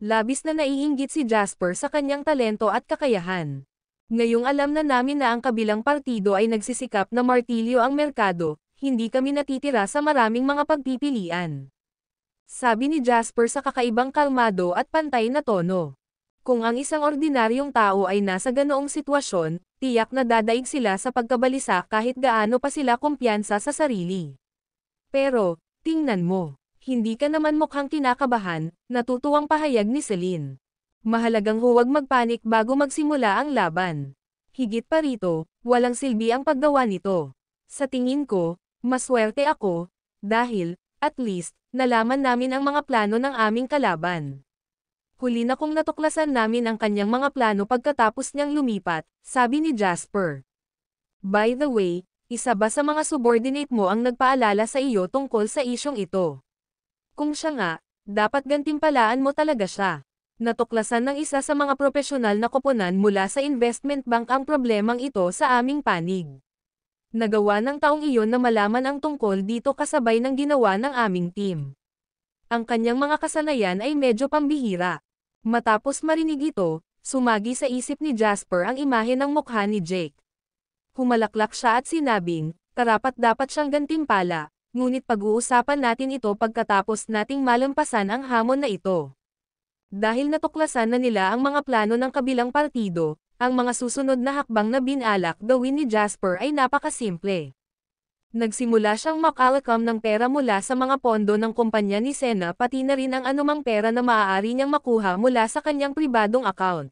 Labis na naiinggit si Jasper sa kanyang talento at kakayahan. Ngayong alam na namin na ang kabilang partido ay nagsisikap na martilyo ang merkado, hindi kami natitira sa maraming mga pagpipilian. Sabi ni Jasper sa kakaibang kalmado at pantay na tono. Kung ang isang ordinaryong tao ay nasa ganoong sitwasyon, tiyak na dadaig sila sa pagkabalisa kahit gaano pa sila kumpiyansa sa sarili. Pero, tingnan mo, hindi ka naman mukhang kinakabahan, natutuwang pahayag ni Celine. Mahalagang huwag magpanik bago magsimula ang laban. Higit pa rito, walang silbi ang paggawa nito. Sa tingin ko, maswerte ako, dahil, at least, nalaman namin ang mga plano ng aming kalaban. Huli na kong natuklasan namin ang kanyang mga plano pagkatapos niyang lumipat, sabi ni Jasper. By the way, isa ba sa mga subordinate mo ang nagpaalala sa iyo tungkol sa isyong ito? Kung siya nga, dapat gantimpalaan mo talaga siya. Natuklasan ng isa sa mga profesional na koponan mula sa investment bank ang problemang ito sa aming panig. Nagawa ng taong iyon na malaman ang tungkol dito kasabay ng ginawa ng aming team. Ang kanyang mga kasanayan ay medyo pambihira. Matapos marinig ito, sumagi sa isip ni Jasper ang imahe ng mukha ni Jake. Humalaklak siya at sinabing, karapat-dapat siyang gantimpala, ngunit pag-uusapan natin ito pagkatapos nating malampasan ang hamon na ito. Dahil natuklasan na nila ang mga plano ng kabilang partido, ang mga susunod na hakbang na binalak gawin ni Jasper ay napakasimple. Nagsimula siyang makalakam ng pera mula sa mga pondo ng kumpanya ni Sena pati na rin ang anumang pera na maaari niyang makuha mula sa kanyang pribadong account.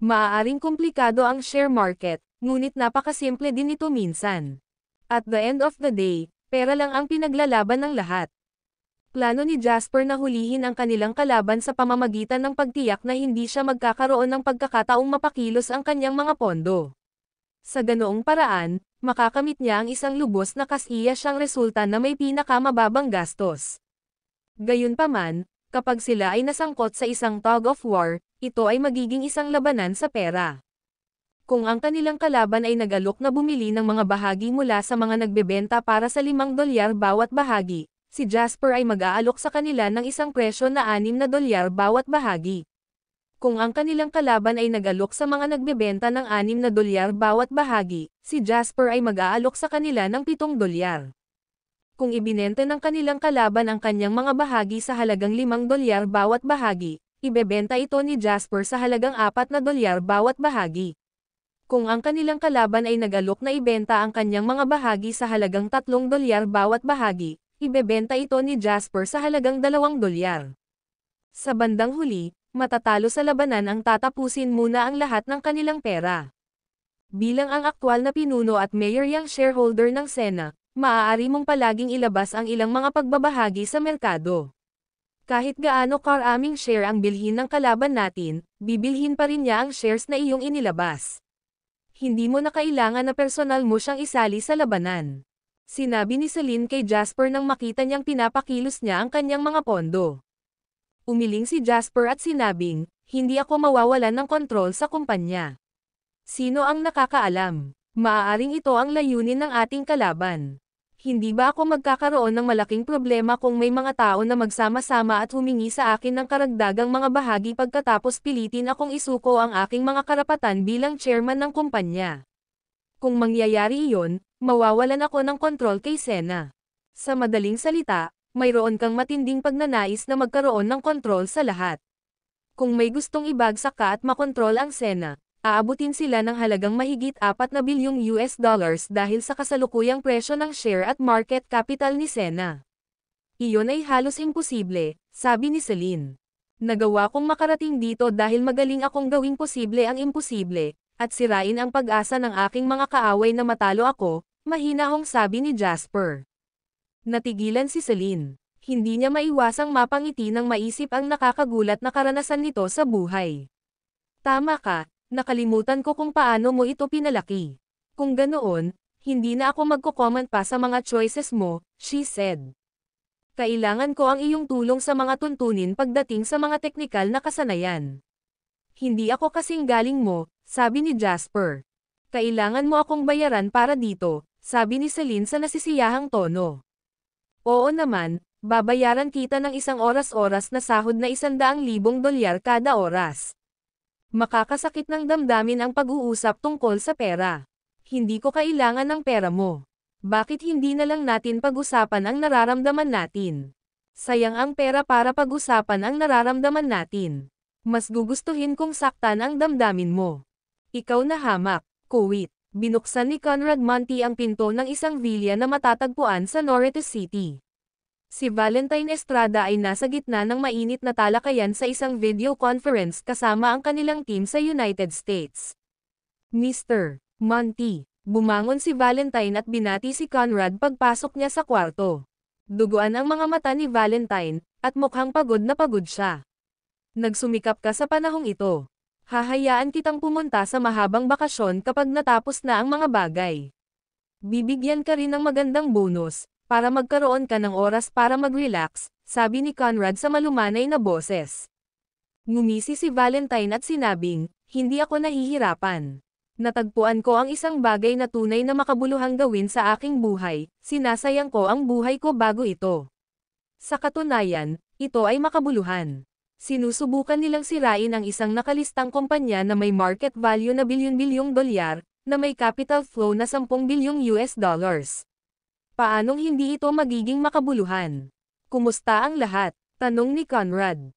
Maaaring komplikado ang share market, ngunit napakasimple din ito minsan. At the end of the day, pera lang ang pinaglalaban ng lahat. Plano ni Jasper na hulihin ang kanilang kalaban sa pamamagitan ng pagtiyak na hindi siya magkakaroon ng pagkakataong mapakilos ang kanyang mga pondo. Sa ganoong paraan, makakamit niya ang isang lubos na kasiya siyang resulta na may pinakamababang gastos. Gayunpaman, kapag sila ay nasangkot sa isang tug of war, ito ay magiging isang labanan sa pera. Kung ang kanilang kalaban ay nag-alok na bumili ng mga bahagi mula sa mga nagbebenta para sa $5 bawat bahagi, si Jasper ay mag-aalok sa kanila ng isang presyo na $6 bawat bahagi. Kung ang kanilang kalaban ay nag-alok sa mga nagbebenta ng $6 bawat bahagi, si Jasper ay mag-aalok sa kanila ng $7. Kung ibinenta ng kanilang kalaban ang kanyang mga bahagi sa halagang $5 bawat bahagi, ibebenta ito ni Jasper sa halagang $4 bawat bahagi. Kung ang kanilang kalaban ay nag-alok na ibenta ang kanyang mga bahagi sa halagang $3 bawat bahagi, ibebenta ito ni Jasper sa halagang $2. Sa bandang huli, matatalo sa labanan ang tatapusin muna ang lahat ng kanilang pera. Bilang ang aktwal na pinuno at mayoryang shareholder ng Sena, maaari mong palaging ilabas ang ilang mga pagbabahagi sa merkado. Kahit gaano karaming share ang bilhin ng kalaban natin, bibilhin pa rin niya ang shares na iyong inilabas. Hindi mo na kailangan na personal mo siyang isali sa labanan. Sinabi ni Celine kay Jasper nang makita niyang pinapakilos niya ang kanyang mga pondo. Umiling si Jasper at sinabing, hindi ako mawawalan ng kontrol sa kumpanya. Sino ang nakakaalam? Maaaring ito ang layunin ng ating kalaban. Hindi ba ako magkakaroon ng malaking problema kung may mga tao na magsama-sama at humingi sa akin ng karagdagang mga bahagi pagkatapos pilitin akong isuko ang aking mga karapatan bilang chairman ng kumpanya? Kung mangyayari iyon, mawawalan ako ng kontrol kay Sena. Sa madaling salita, mayroon kang matinding pagnanais na magkaroon ng kontrol sa lahat. Kung may gustong ibagsak ka at makontrol ang Sena, aabutin sila ng halagang mahigit 4 na bilyong US dollars dahil sa kasalukuyang presyo ng share at market capital ni Sena. Iyon ay halos imposible, sabi ni Celine. Nagawa kong makarating dito dahil magaling akong gawing posible ang imposible, at sirain ang pag-asa ng aking mga kaaway na matalo ako, mahinahong sabi ni Jasper. Natigilan si Celine. Hindi niya maiwasang mapangiti nang maisip ang nakakagulat na karanasan nito sa buhay. Tama ka, nakalimutan ko kung paano mo ito pinalaki. Kung ganoon, hindi na ako magko-comment pa sa mga choices mo, she said. Kailangan ko ang iyong tulong sa mga tuntunin pagdating sa mga teknikal na kasanayan. Hindi ako kasing galing mo, sabi ni Jasper. Kailangan mo akong bayaran para dito, sabi ni Celine sa nasisiyahang tono. Oo naman, babayaran kita ng isang oras-oras na sahod na $100,000 kada oras. Makakasakit ng damdamin ang pag-uusap tungkol sa pera. Hindi ko kailangan ng pera mo. Bakit hindi na lang natin pag-usapan ang nararamdaman natin? Sayang ang pera para pag-usapan ang nararamdaman natin. Mas gugustuhin kong saktan ang damdamin mo. Ikaw na hamak, kuwit. Binuksan ni Conrad Monti ang pinto ng isang villa na matatagpuan sa Norte City. Si Valentine Estrada ay nasa gitna ng mainit na talakayan sa isang video conference kasama ang kanilang team sa United States. Mr. Monti, bumangon si Valentine at binati si Conrad pagpasok niya sa kwarto. Duguan ang mga mata ni Valentine, at mukhang pagod na pagod siya. Nagsumikap ka sa panahong ito. Hahayaan kitang pumunta sa mahabang bakasyon kapag natapos na ang mga bagay. Bibigyan ka rin ng magandang bonus, para magkaroon ka ng oras para mag-relax, sabi ni Conrad sa malumanay na boses. Ngumisi si Valentine at sinabing, hindi ako nahihirapan. Natagpuan ko ang isang bagay na tunay na makabuluhang gawin sa aking buhay, sinasayang ko ang buhay ko bago ito. Sa katunayan, ito ay makabuluhan. Sinusubukan nilang sirain ang isang nakalistang kumpanya na may market value na bilyon-bilyong dolyar, na may capital flow na 10 bilyong US dollars. Paanong hindi ito magiging makabuluhan? Kumusta ang lahat? Tanong ni Conrad.